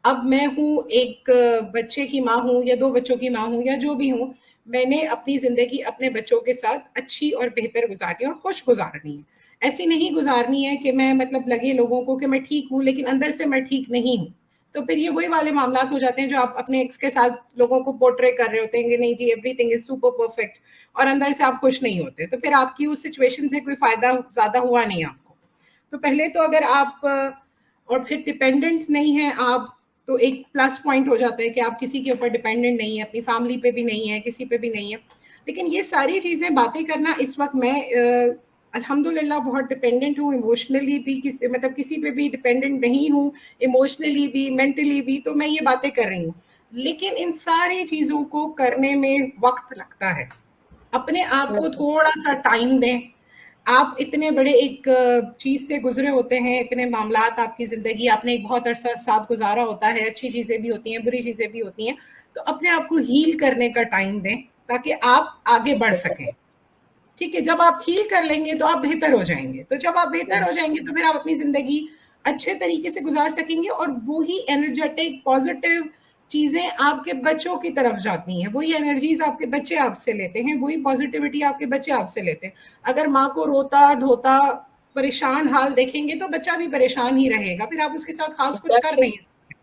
अब मैं हूँ एक बच्चे की माँ हूँ या 2 बच्चों की माँ हूँ या जो भी हूँ, मैंने अपनी जिंदगी अपने बच्चों के साथ अच्छी और बेहतर गुजारनी है और खुश गुजारनी है। ऐसी नहीं गुजारनी है कि मैं मतलब लगे लोगों को कि मैं ठीक हूँ लेकिन अंदर से मैं ठीक नहीं हूँ। तो फिर ये वही वाले मामला हो जाते हैं जो आप अपने एक्स के साथ लोगों को पोर्ट्रे कर रहे होते हैं कि नहीं जी एवरीथिंग इज सुपर परफेक्ट, और अंदर से आप खुश नहीं होते, तो फिर आपकी उस सिचुएशन से कोई फायदा ज्यादा हुआ नहीं आपको। तो पहले तो अगर आप और फिर डिपेंडेंट नहीं है आप, तो एक प्लस पॉइंट हो जाता है कि आप किसी के ऊपर डिपेंडेंट नहीं है, अपनी फैमिली पे भी नहीं है, किसी पे भी नहीं है। लेकिन ये सारी चीजें बातें करना, इस वक्त मैं अल्हम्दुलिल्लाह बहुत डिपेंडेंट हूँ, इमोशनली भी मतलब किसी पे भी डिपेंडेंट नहीं हूँ, इमोशनली भी, मेंटली भी, तो मैं ये बातें कर रही हूँ। लेकिन इन सारी चीजों को करने में वक्त लगता है। अपने आप को थोड़ा सा टाइम दें, आप इतने बड़े एक चीज़ से गुजरे होते हैं, इतने मामलात आपकी ज़िंदगी, आपने एक बहुत अरसा साथ गुजारा होता है, अच्छी चीज़ें भी होती हैं, बुरी चीज़ें भी होती हैं, तो अपने आप को हील करने का टाइम दें ताकि आप आगे बढ़ सकें। ठीक है, जब आप हील कर लेंगे तो आप बेहतर हो जाएंगे, तो जब आप बेहतर हो जाएंगे तो फिर आप अपनी ज़िंदगी अच्छे तरीके से गुजार सकेंगे और वही एनर्जेटिक पॉजिटिव चीज़ें आपके बच्चों की तरफ जाती हैं, वही एनर्जीज आपके बच्चे आपसे लेते हैं, वही पॉजिटिविटी आपके बच्चे आपसे लेते हैं। अगर माँ को रोता धोता परेशान हाल देखेंगे तो बच्चा भी परेशान ही रहेगा, फिर आप उसके साथ खास कुछ कर नहीं सकते।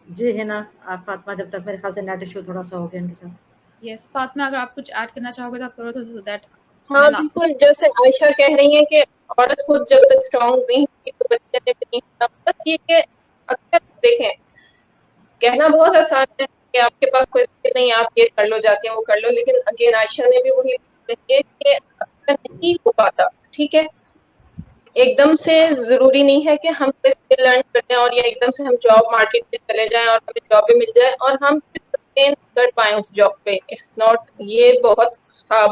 जी है ना फातिमा, जब तक मेरे ख्याल से नेट इशू थोड़ा सा हो गया इनके साथ। यस फातिमा, अगर आप कुछ ऐड करना चाहोगे तो आप करो, तो दैट हाँ बिल्कुल, जैसे आयशा कह रही है कि औरत खुद जब तक स्ट्रांग नहीं होगी तो बच्चे ने भी नहीं होना। बस ये कि अक्सर देखें, कहना बहुत आसान है कि आपके पास कोई स्किल नहीं, आप ये कर लो, जाके वो कर लो, लेकिन अगेन आयशा ने भी वही कही है कि अक्सर नहीं हो पाता। ठीक है, एकदम से जरूरी नहीं है कि हम कोई स्किल लर्न कर लें और या एकदम से हम जॉब मार्केट में चले जाएं और हमें जॉब भी मिल जाए और हम सस्टेन कर पाए उस जॉब पे। इट्स नॉट, ये बहुत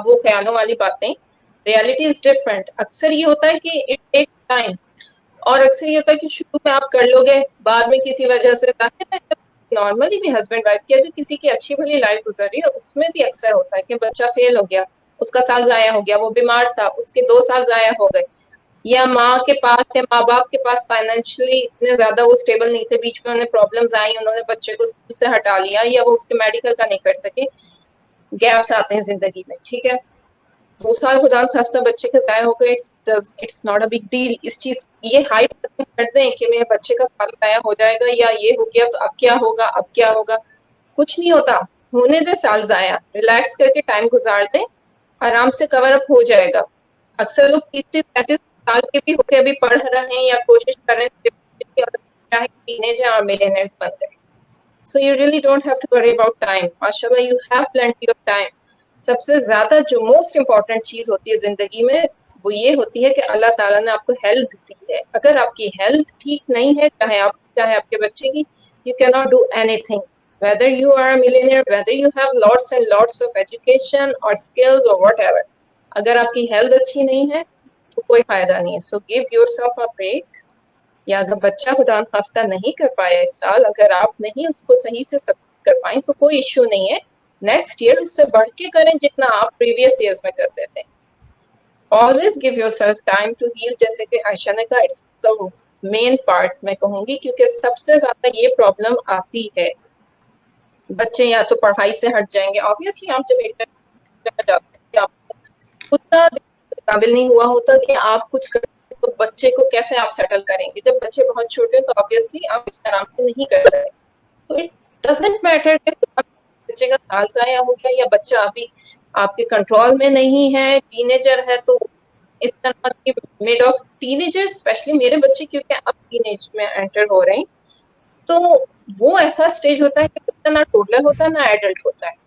वो ख्यालों वाली बातें। Reality is different. अक्सर ये होता है कि इट टेक टाइम, और अक्सर ये होता है कि शुरू में आप कर लोगे, बाद में किसी वजह से नॉर्मली भी हस्बैंड वाइफ की अगर किसी की अच्छी भली लाइफ गुजर रही है, उसमें भी अक्सर होता है कि बच्चा फेल हो गया, उसका साल जाया हो गया, वो बीमार था, उसके 2 साल जाया हो गए, या माँ के पास या माँ बाप के पास फाइनेंशियली इतने ज्यादा वो स्टेबल नहीं थे, बीच में उन्हें प्रॉब्लम्स आई, उन्होंने बच्चे को स्कूल से हटा लिया या वो उसके मेडिकल का नहीं कर सके, गैप्स आते हैं जिंदगी में। ठीक है, 2 साल खुदा खास्ता बच्चे का जाया हो गए, it's not a big deal. इस चीज ये हाइप करते हैं कि मेरे बच्चे का साल जाया हो जाएगा या ये हो गया तो अब क्या होगा, अब क्या होगा। कुछ नहीं होता, होने दे साल जाया, रिलैक्स करके टाइम गुजार दें, आराम से कवर अप हो जाएगा। अक्सर लोग 30-35 साल के भी होके अभी पढ़ रहे हैं या कोशिश कर रहे हैं, टीनेजर और मिलियनेयर्स बन गए। So you really don't have to worry about time. माशाल्लाह you have plenty of time. सबसे ज्यादा जो मोस्ट इम्पोर्टेंट चीज होती है जिंदगी में वो ये होती है कि अल्लाह ताला ने आपको हेल्थ दी है। अगर आपकी हेल्थ ठीक नहीं है, चाहे आप चाहे आपके बच्चे की, you cannot do anything. Whether you are a millionaire, whether you have lots and lots of education or skills or whatever, अगर आपकी हेल्थ अच्छी नहीं है तो कोई फायदा नहीं है। So give yourself a break. या अगर बच्चा खुदा खास्ता नहीं कर पाया इस साल, अगर आप नहीं उसको सही से सपोर्ट कर पाए तो कोई इश्यू नहीं है, नेक्स्ट ईयर उससे बढ़ के करें जितना आप प्रीवियस ईयर्स में करते थे। Always give yourself time to heal, जैसे कि आयशा ने कहा, इट्स द मेन पार्ट मैं कहूंगी, क्योंकि सबसे ज्यादा ये प्रॉब्लम आती है। बच्चे या तो पढ़ाई से हट जाएंगे, ऑब्वियसली आप जब एक उतना काबिल नहीं हुआ होता कि आप कुछ कर, तो बच्चे को कैसे आप सेटल करेंगे। जब बच्चे बहुत छोटे हैं तो ऑब्वियसली आप आराम से नहीं कर सकते। तो इट डजंट मैटर कि बच्चे का साल जाया हो गया या बच्चा अभी आपके कंट्रोल में नहीं है, टीनेजर है, तो इस तरह की मिड ऑफ टीनेजर, स्पेशली मेरे बच्चे क्योंकि अब टीनेज में एंटर हो रहे हैं, तो वो ऐसा स्टेज होता है कि बच्चा ना टोडलर होता है ना एडल्ट होता है।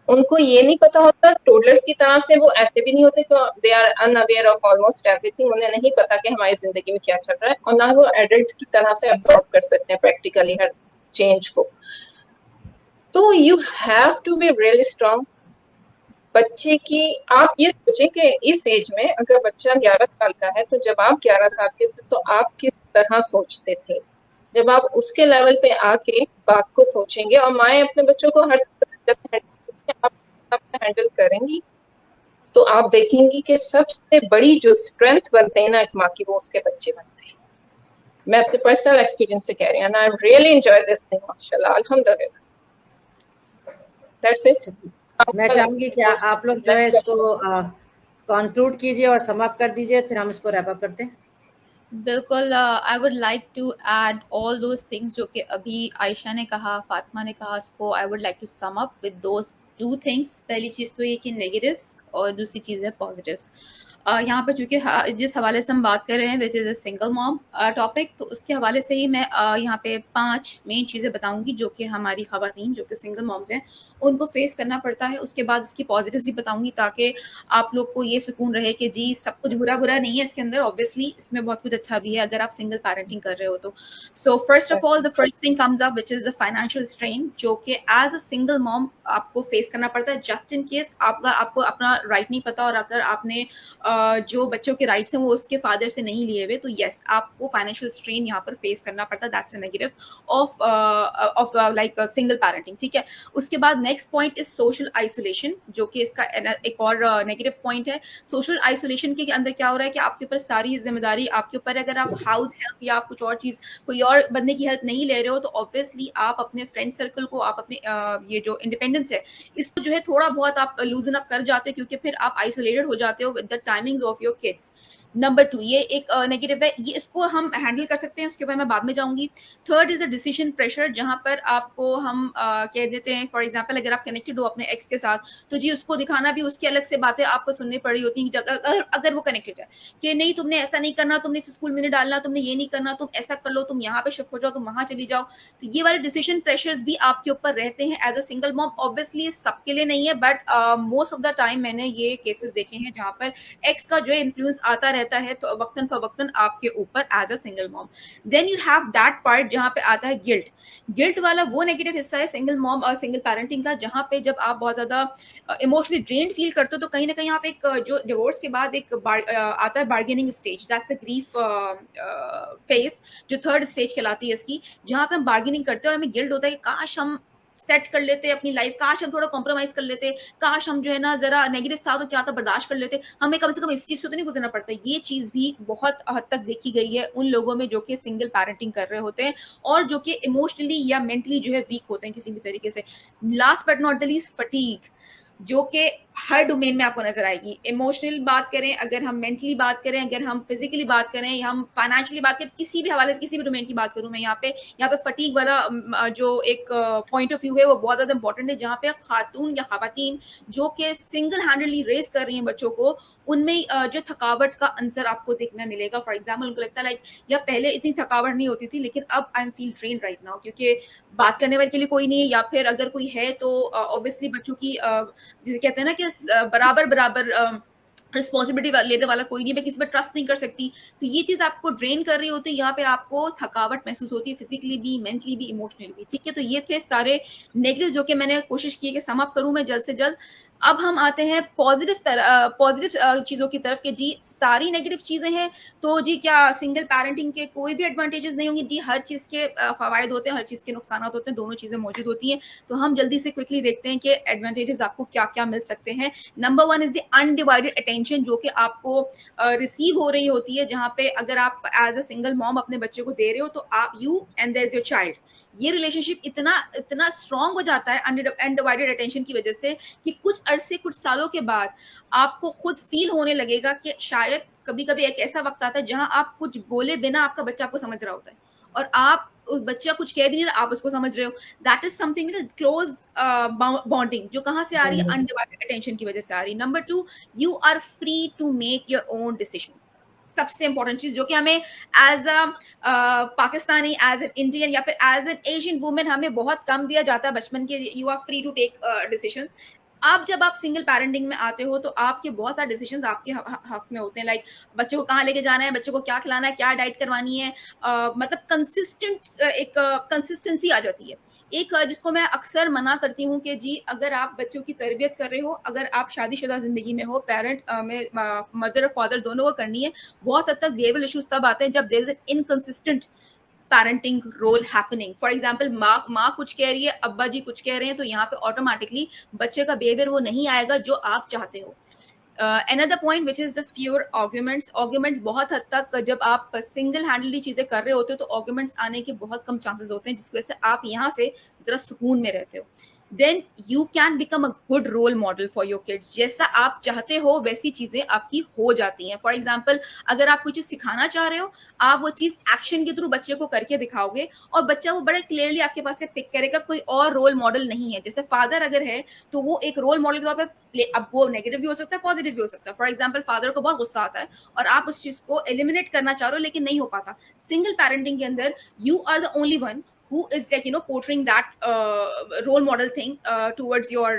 उनको ये नहीं पता होता, टोडलर्स की तरह से वो ऐसे भी नहीं होते, तो they are unaware of almost everything, उन्हें नहीं पता कि हमारी जिंदगी में क्या चल रहा है, और ना वो एडल्ट की तरह से अब्सॉर्ब कर सकते हैं प्रैक्टिकली हर चेंज को। तो you have to be really strong. बच्चे की आप ये सोचें कि इस एज में अगर बच्चा 11 साल का है, तो जब आप 11 साल के थे तो आप किस तरह सोचते थे, जब आप उसके लेवल पे आके बात को सोचेंगे, और माएँ अपने बच्चों को हर आप हैंडल करेंगी, तो आप देखेंगी कि सबसे बड़ी जो स्ट्रेंथ बनते हैं ना एक माँ की, वो उसके बच्चे बनते हैं। मैं अपने पर्सनल एक्सपीरियंस से कह रही हूँ, I really enjoy this thing, माशाल्लाह, अल्हम्दुलिल्लाह। That's it. मैं चाहूंगी कि आप लोग जो है इसको कंक्लूड कीजिए और समाप्त कर दीजिए, फिर हम इसको रैप अप करते हैं। बिल्कुल, I would like to add all those things जो कि अभी आयशा ने कहा, फातिमा ने कहा, उसको I would like to sum up with those 2 things. पहली चीज़ तो ये कि नेगेटिव्स और दूसरी चीज़ है पॉजिटिव्स। यहाँ पे चूंकि जिस हवाले से हम बात कर रहे हैं which is a single mom topic, तो उसके हवाले से ही मैं यहाँ पे 5 मेन चीज़ें बताऊंगी जो कि हमारी खवातीन जो कि सिंगल मॉम्स हैं उनको फेस करना पड़ता है। उसके बाद उसकी पॉजिटिव्स भी बताऊंगी ताकि आप लोग को ये सुकून रहे कि जी सब कुछ बुरा बुरा नहीं है इसके अंदर, ऑब्वियसली इसमें बहुत कुछ अच्छा भी है अगर आप सिंगल पेरेंटिंग कर रहे हो तो। So first of all the first thing comes up which is the financial strain जो कि एज अ सिंगल मॉम आपको फेस करना पड़ता है जस्ट इन केस आपको अपना राइट नहीं पता और अगर आपने जो बच्चों के राइट्स हैं वो उसके फादर से नहीं लिए हुए, तो यस आपको फाइनेंशियल स्ट्रेन यहाँ पर फेस करना पड़ता है। That's a negative of like single parenting, ठीक है। उसके बाद next point is social isolation, जो कि इसका एक और नेगेटिव पॉइंट है। सोशल आइसोलेशन के अंदर क्या हो रहा है कि आपके ऊपर सारी जिम्मेदारी आपके ऊपर है। अगर आप हाउस हेल्प या आप कुछ और चीज कोई और बंदे की हेल्प नहीं ले रहे हो तो ऑब्वियसली आप अपने फ्रेंड सर्कल को, आप अपने ये जो इंडिपेंडेंस है इसको जो है थोड़ा बहुत आप लूजन अप कर जाते हो क्योंकि फिर आप आइसोलेटेड हो जाते हो with the timings of your kids. Number 2 ये एक नेगेटिव है, ये इसको हम हैंडल कर सकते हैं, उसके ऊपर मैं बाद में जाऊंगी। Third is the decision pressure, जहां पर आपको हम कह देते हैं फॉर एग्जांपल अगर आप कनेक्टेड हो अपने एक्स के साथ तो जी उसको दिखाना भी उसकी अलग से बातें आपको सुननी पड़ी होती है अगर वो कनेक्टेड है कि नहीं तुमने ऐसा नहीं करना, तुमने इस स्कूल में नहीं डालना, तुमने ये नहीं करना, तुम ऐसा कर लो, तुम यहाँ पे शिफ्ट हो जाओ, तुम वहां चली जाओ। तो ये वाले डिसीजन प्रेशर्स भी आपके ऊपर रहते हैं as a single mom. Obviously सबके लिए नहीं है but most of the time मैंने ये केसेस देखे हैं जहां पर एक्स का जो इन्फ्लुएंस आता रहता है तो वक्तन फवक्तन आपके ऊपर as a single mom. Then you have that part जहां पे आता है गिल्ट। गिल्ट वाला वो नेगेटिव हिस्सा है सिंगल मॉम और सिंगल पेरेंटिंग का जहां पे जब आप बहुत ज्यादा इमोशनली ड्रेन फील करते हो तो कहीं ना कहीं आप एक जो डिवोर्स के बाद एक आता है bargaining stage, that's a grief phase जो थर्ड स्टेज कहलाती है इसकी, जहां पे हम बार्गेनिंग करते हैं और हमें गिल्ट होता है कि काश हम सेट कर लेते अपनी लाइफ, काश हम थोड़ा कॉम्प्रोमाइज कर लेते, काश हम जो है ना जरा नेगेटिव था तो क्या था बर्दाश्त कर लेते, हमें कम से कम इस चीज से तो नहीं गुजरना पड़ता। ये चीज भी बहुत हद तक देखी गई है उन लोगों में जो कि सिंगल पेरेंटिंग कर रहे होते हैं और जो कि इमोशनली या मेंटली जो है वीक होते हैं किसी भी तरीके से। Last but not the least fatigue, जो कि हर डोमेन में आपको नजर आएगी। इमोशनल बात करें, अगर हम मेंटली बात करें, अगर हम फिजिकली बात करें या हम फाइनेंशियली बात करें, किसी भी हवाले से किसी भी डोमेन की बात करूं मैं यहाँ पे फटीग वाला जो एक पॉइंट ऑफ व्यू है वो बहुत ज्यादा इंपॉर्टेंट है, जहाँ पे खातून या खवातीन जो कि सिंगल हैंडली रेस कर रही हैं बच्चों को, उनमें जो थकावट का अंसर आपको देखने मिलेगा। फॉर एग्जाम्पल उनको लगता है लाइक या पहले इतनी थकावट नहीं होती थी लेकिन अब I am feel train right now क्योंकि बात करने वाले के लिए कोई नहीं है, या फिर अगर कोई है तो ऑब्वियसली बच्चों की जिसे कहते हैं ना कि बराबर बराबर रिस्पॉन्सिबिलिटी लेने वाला कोई नहीं, मैं किसी पर ट्रस्ट नहीं कर सकती। तो ये चीज आपको ड्रेन कर रही होती है, यहाँ पे आपको थकावट महसूस होती है फिजिकली भी, मेंटली भी, इमोशनली भी, ठीक है। तो ये थे सारे नेगेटिव जो कि मैंने कोशिश की कि सम अप करूं मैं जल्द से जल्द। अब हम आते हैं पॉजिटिव चीजों की तरफ कि जी सारी नेगेटिव चीजें हैं तो जी क्या सिंगल पेरेंटिंग के कोई भी एडवांटेजेस नहीं होंगे? जी हर चीज के फवायद होते हैं, हर चीज के नुकसान होते हैं, दोनों चीजें मौजूद होती हैं। तो हम जल्दी से क्विकली देखते हैं कि एडवांटेजेस आपको क्या क्या मिल सकते हैं। Number 1 is the undivided attention जो कि आपको रिसीव हो रही होती है, जहां पे अगर आप एज अ सिंगल मॉम अपने बच्चे को दे रहे हो तो आप you and there is your child, ये रिलेशनशिप इतना इतना स्ट्रांग हो जाता है अनडिवाइडेड अटेंशन की वजह से कि कुछ अरसे कुछ सालों के बाद आपको खुद फील होने लगेगा कि शायद कभी कभी एक ऐसा वक्त आता है जहां आप कुछ बोले बिना आपका बच्चा आपको समझ रहा होता है और आप उस बच्चा कुछ कह भी नहीं रहा, आप उसको समझ रहे हो। That is something close bonding जो कहां से आ रही है? अनडिवाइडेड अटेंशन की वजह से आ रही है। Number 2, you are free to make your own decisions. सबसे इंपॉर्टेंट चीज जो कि हमें as a Pakistani, as an Indian या फिर एज एन एशियन वुमेन हमें बहुत कम दिया जाता है बचपन के, you are free to take decisions. आप जब आप सिंगल पेरेंटिंग में आते हो तो आपके बहुत सारे डिसीजंस आपके हक में होते हैं, लाइक बच्चे को कहाँ लेके जाना है, बच्चे को क्या खिलाना है, क्या डाइट करवानी है, मतलब कंसिस्टेंट एक कंसिस्टेंसी आ जाती है। एक जिसको मैं अक्सर मना करती हूँ कि जी अगर आप बच्चों की तरबियत कर रहे हो, अगर आप शादीशुदा जिंदगी में हो, पेरेंट में मदर और फादर दोनों को करनी है, बहुत हद तक बिहेवियरल इश्यूज तब आते हैं जब there is an inconsistent parenting role happening. For example माँ कुछ कह रही है, अब्बा जी कुछ कह रहे हैं, तो यहाँ पे ऑटोमेटिकली बच्चे का बिहेवियर वो नहीं आएगा जो आप चाहते हो। another point which is the fewer arguments बहुत हद तक जब आप सिंगल हैंडली चीजें कर रहे होते हो तो आर्ग्यूमेंट्स आने के बहुत कम चांसेस होते हैं, जिस वजह से आप यहाँ से जरा सुकून में रहते हो। then you can become a good role model for your kids. जैसा आप चाहते हो वैसी चीजें आपकी हो जाती हैं. फॉर एग्जाम्पल, अगर आप कोई चीज सिखाना चाह रहे हो, आप वो चीज एक्शन के थ्रू बच्चे को करके दिखाओगे और बच्चा वो बड़े क्लियरली आपके पास से पिक करेगा. कोई और रोल मॉडल नहीं है. जैसे फादर अगर है तो वो एक रोल मॉडल के तौर पे, अब वो नेगेटिव भी हो सकता है, पॉजिटिव भी हो सकता है. फॉर एग्जाम्पल, फादर को बहुत गुस्सा आता है और आप उस चीज को एलिमिनेट करना चाह रहे हो लेकिन नहीं हो पाता. सिंगल पेरेंटिंग के अंदर you are the only one who is like portraying that role model thing towards your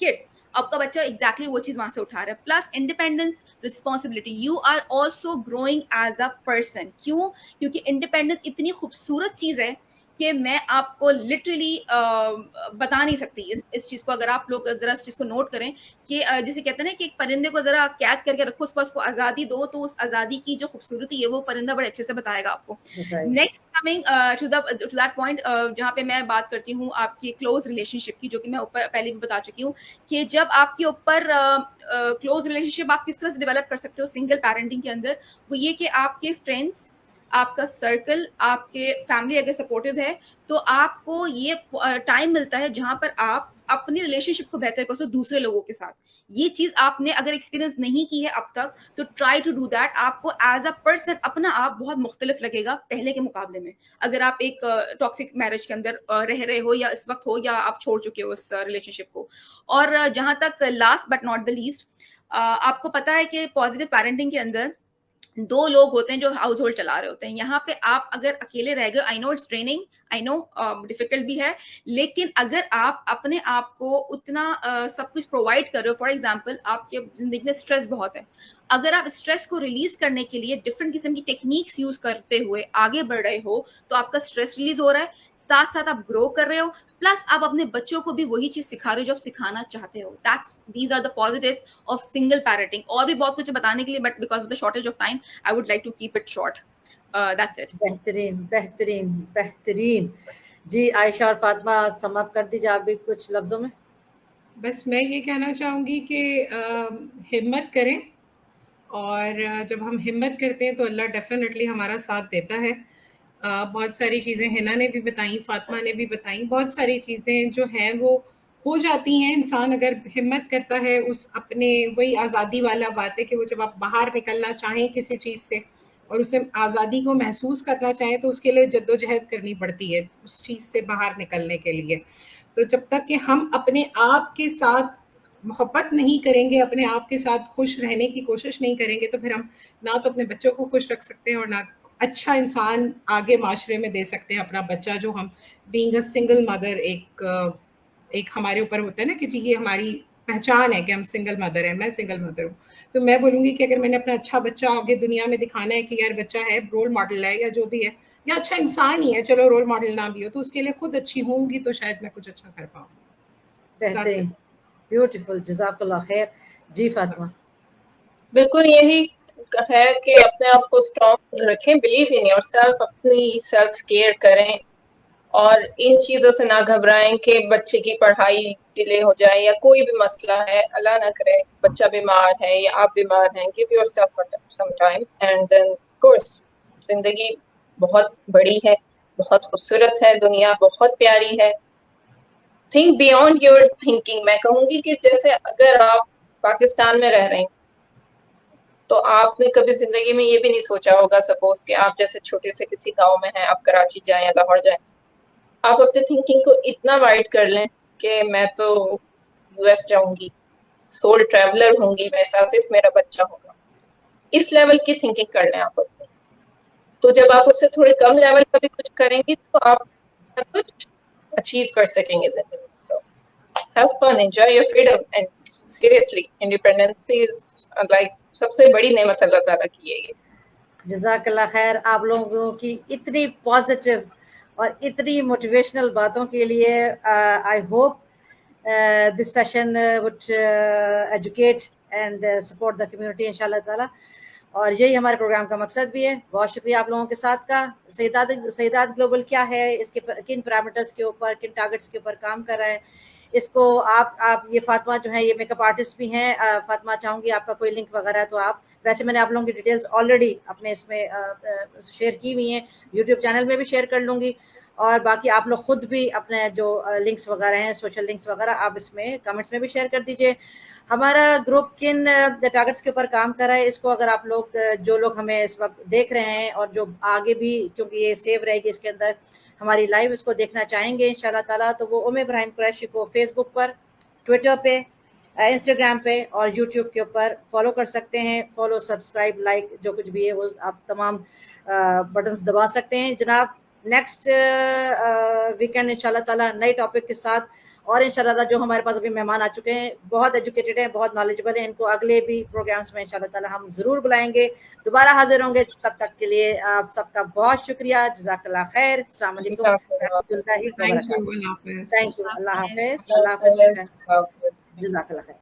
kid. आपका बच्चा exactly वो चीज वहां से उठा रहा है. Plus independence, responsibility, you are also growing as a person. क्यों? क्योंकि इंडिपेंडेंस इतनी खूबसूरत चीज है कि मैं आपको लिटरली बता नहीं सकती इस चीज को. अगर आप लोग जरा इस चीज को नोट करें कि जैसे कहते हैं ना कि एक परिंदे को जरा कैद करके रखो, उस पर उसको आजादी दो, तो उस आजादी की जो खूबसूरती है वो परिंदा बड़े अच्छे से बताएगा आपको. Next coming to that point, जहाँ पे मैं बात करती हूँ आपकी क्लोज रिलेशनशिप की, जो कि मैं ऊपर पहले भी बता चुकी हूँ कि जब आपके ऊपर क्लोज रिलेशनशिप आप किस तरह से डेवलप कर सकते हो सिंगल पेरेंटिंग के अंदर, वो ये कि आपके फ्रेंड्स, आपका सर्कल, आपके फैमिली अगर सपोर्टिव है तो आपको ये टाइम मिलता है जहां पर आप अपनी रिलेशनशिप को बेहतर कर सकते हो दूसरे लोगों के साथ. ये चीज आपने अगर एक्सपीरियंस नहीं की है अब तक तो ट्राई टू डू दैट. आपको एज अ पर्सन अपना आप बहुत मुख्तलिफ लगेगा पहले के मुकाबले में, अगर आप एक टॉक्सिक मैरिज के अंदर रह रहे हो या इस वक्त हो या आप छोड़ चुके हो उस रिलेशनशिप को. और जहां तक last but not the least, आपको पता है कि पॉजिटिव पेरेंटिंग के अंदर दो लोग होते हैं जो हाउस होल्ड चला रहे होते हैं. यहाँ पे आप अगर अकेले रह गए, आई know it's training, I know difficult भी है, लेकिन अगर आप अपने आप को उतना सब कुछ प्रोवाइड कर रहे हो, फॉर एग्जांपल आपके जिंदगी में स्ट्रेस बहुत है, अगर आप स्ट्रेस को रिलीज करने के लिए डिफरेंट किस्म की टेक्निक्स यूज करते हुए आगे बढ़ रहे हो तो आपका स्ट्रेस रिलीज हो रहा है, साथ साथ आप ग्रो कर रहे हो, प्लस आप अपने बच्चों को भी वही चीज सिखा रहे हो जो आप सिखाना चाहते हो. These are the positives of single parenting. और भी बहुत कुछ बताने के लिए, but because of the shortage of time I would like to keep it short. That's it. बेहतरीन बेहतरीन बेहतरीन. जी आयशा और फातिमा, समाप्त कर दीजिए आप भी कुछ लफ्जों में. बस मैं ये कहना चाहूँगी कि हिम्मत करें, और जब हम हिम्मत करते हैं तो अल्लाह डेफिनेटली हमारा साथ देता है. बहुत सारी चीज़ें हिना ने भी बताई, फातिमा ने भी बताई, बहुत सारी चीज़ें जो हैं वो हो जाती हैं. इंसान अगर हिम्मत करता है, उस अपने वही आज़ादी वाला बात है कि वो जब आप बाहर निकलना चाहें किसी चीज़ से और उसे आज़ादी को महसूस करना चाहें तो उसके लिए जद्दोजहद करनी पड़ती है उस चीज़ से बाहर निकलने के लिए. तो जब तक कि हम अपने आप के साथ मोहब्बत नहीं करेंगे, अपने आप के साथ खुश रहने की कोशिश नहीं करेंगे, तो फिर हम ना तो अपने बच्चों को खुश रख सकते हैं और ना अच्छा इंसान आगे माशरे में दे सकते हैं अपना बच्चा. जो हम बीइंग अ सिंगल मदर एक हमारे ऊपर होता है ना कि जी ये हमारी पहचान है कि हम सिंगल मदर है. मैं सिंगल मदर हूँ, तो मैं बोलूँगी कि अगर मैंने अपना अच्छा बच्चा आगे दुनिया में दिखाना है कि यार बच्चा है, रोल मॉडल है या जो भी है, या अच्छा इंसान ही है, चलो रोल मॉडल ना भी हो, तो उसके लिए खुद अच्छी होंगी तो शायद मैं कुछ अच्छा कर पाऊँ. बेहतरीन, ब्यूटीफुल, जज़ाकल्लाह खैर. जी फातिमा. बिल्कुल यही है कि अपने आप को स्ट्रॉन्ग रखें, बिलीव इन योरसेल्फ, अपनी सेल्फ केयर करें और इन चीज़ों से ना घबराएं कि बच्चे की पढ़ाई डिले हो जाए या कोई भी मसला है, अल्लाह ना करे बच्चा बीमार है या आप बीमार हैं. Give yourself some time and then of course जिंदगी बहुत बड़ी है, बहुत खूबसूरत है, दुनिया बहुत प्यारी है. Think beyond your thinking. मैं कहूँगी कि जैसे अगर आप पाकिस्तान में रह रहे हैं तो आपने कभी जिंदगी में ये भी नहीं सोचा होगा सपोज कि आप जैसे छोटे से किसी गांव में हैं, आप कराची जाएं या लाहौर जाएं, आप अपने थिंकिंग को इतना वाइड कर लें कि मैं तो यूएस जाऊंगी, सोल ट्रैवलर होंगी, मैं सिर्फ मेरा बच्चा होगा. इस लेवल की थिंकिंग कर लें आप अपनी. तो जब आप उससे थोड़े कम लेवल का भी कुछ करेंगी तो आप कुछ अचीव कर सकेंगे जिंदगी. So have fun, enjoy your freedom and seriously independence is like सबसे बड़ी नेमत अल्लाह ताला की है. जज़ाकल्लाह खैर. आप लोगों की इतनी पॉजिटिव और इतनी मोटिवेशनल बातों के लिए I hope this session would educate and support the community इंशाल्लाह ताला. और यही हमारे प्रोग्राम का मकसद भी है. बहुत शुक्रिया आप लोगों के साथ का. सईदात ग्लोबल क्या है, इसके किन पैरामीटर्स के ऊपर, किन टारगेट्स के ऊपर काम कर रहा है, इसको आप ये फातिमा जो है ये मेकअप आर्टिस्ट भी हैं. फातिमा चाहूँगी आपका कोई लिंक वगैरह तो आप, वैसे मैंने आप लोगों की डिटेल्स ऑलरेडी अपने इसमें शेयर की हुई हैं, यूट्यूब चैनल में भी शेयर कर लूँगी. और बाकी आप लोग खुद भी अपने जो लिंक्स वगैरह हैं, सोशल लिंक्स वगैरह, आप इसमें कमेंट्स में भी शेयर कर दीजिए। हमारा ग्रुप किन टारगेट्स के ऊपर काम कर रहा है, इसको अगर आप लोग जो लोग हमें इस वक्त देख रहे हैं और जो आगे भी, क्योंकि ये सेव रहेगी इसके अंदर हमारी लाइव, इसको देखना चाहेंगे इंशाल्लाह ताला, तो वो इब्राहिम कुरैशी को फेसबुक पर, ट्विटर पे, इंस्टाग्राम पे और यूट्यूब के ऊपर फॉलो कर सकते हैं। फॉलो, सब्सक्राइब, लाइक जो कुछ भी है वो आप तमाम बटन्स दबा सकते हैं। जनाब नेक्स्ट वीकेंड इंशाल्लाह ताला नए टॉपिक के साथ, और इंशाल्लाह ताला जो हमारे पास अभी मेहमान आ चुके हैं बहुत एजुकेटेड हैं, बहुत नॉलेजेबल हैं, इनको अगले भी प्रोग्राम्स में इंशाल्लाह ताला हम ज़रूर बुलाएंगे, दोबारा हाजिर होंगे। तब तक के लिए आप सबका बहुत शुक्रिया। जज़ाकल्लाह खैर। अस्सलाम वालेकुम रहमतुल्लाहि व बरकातहू। Thank you. अल्लाह हाफ़िज़। अल्लाह हाफ़िज़। जज़ाकल्लाह खैर।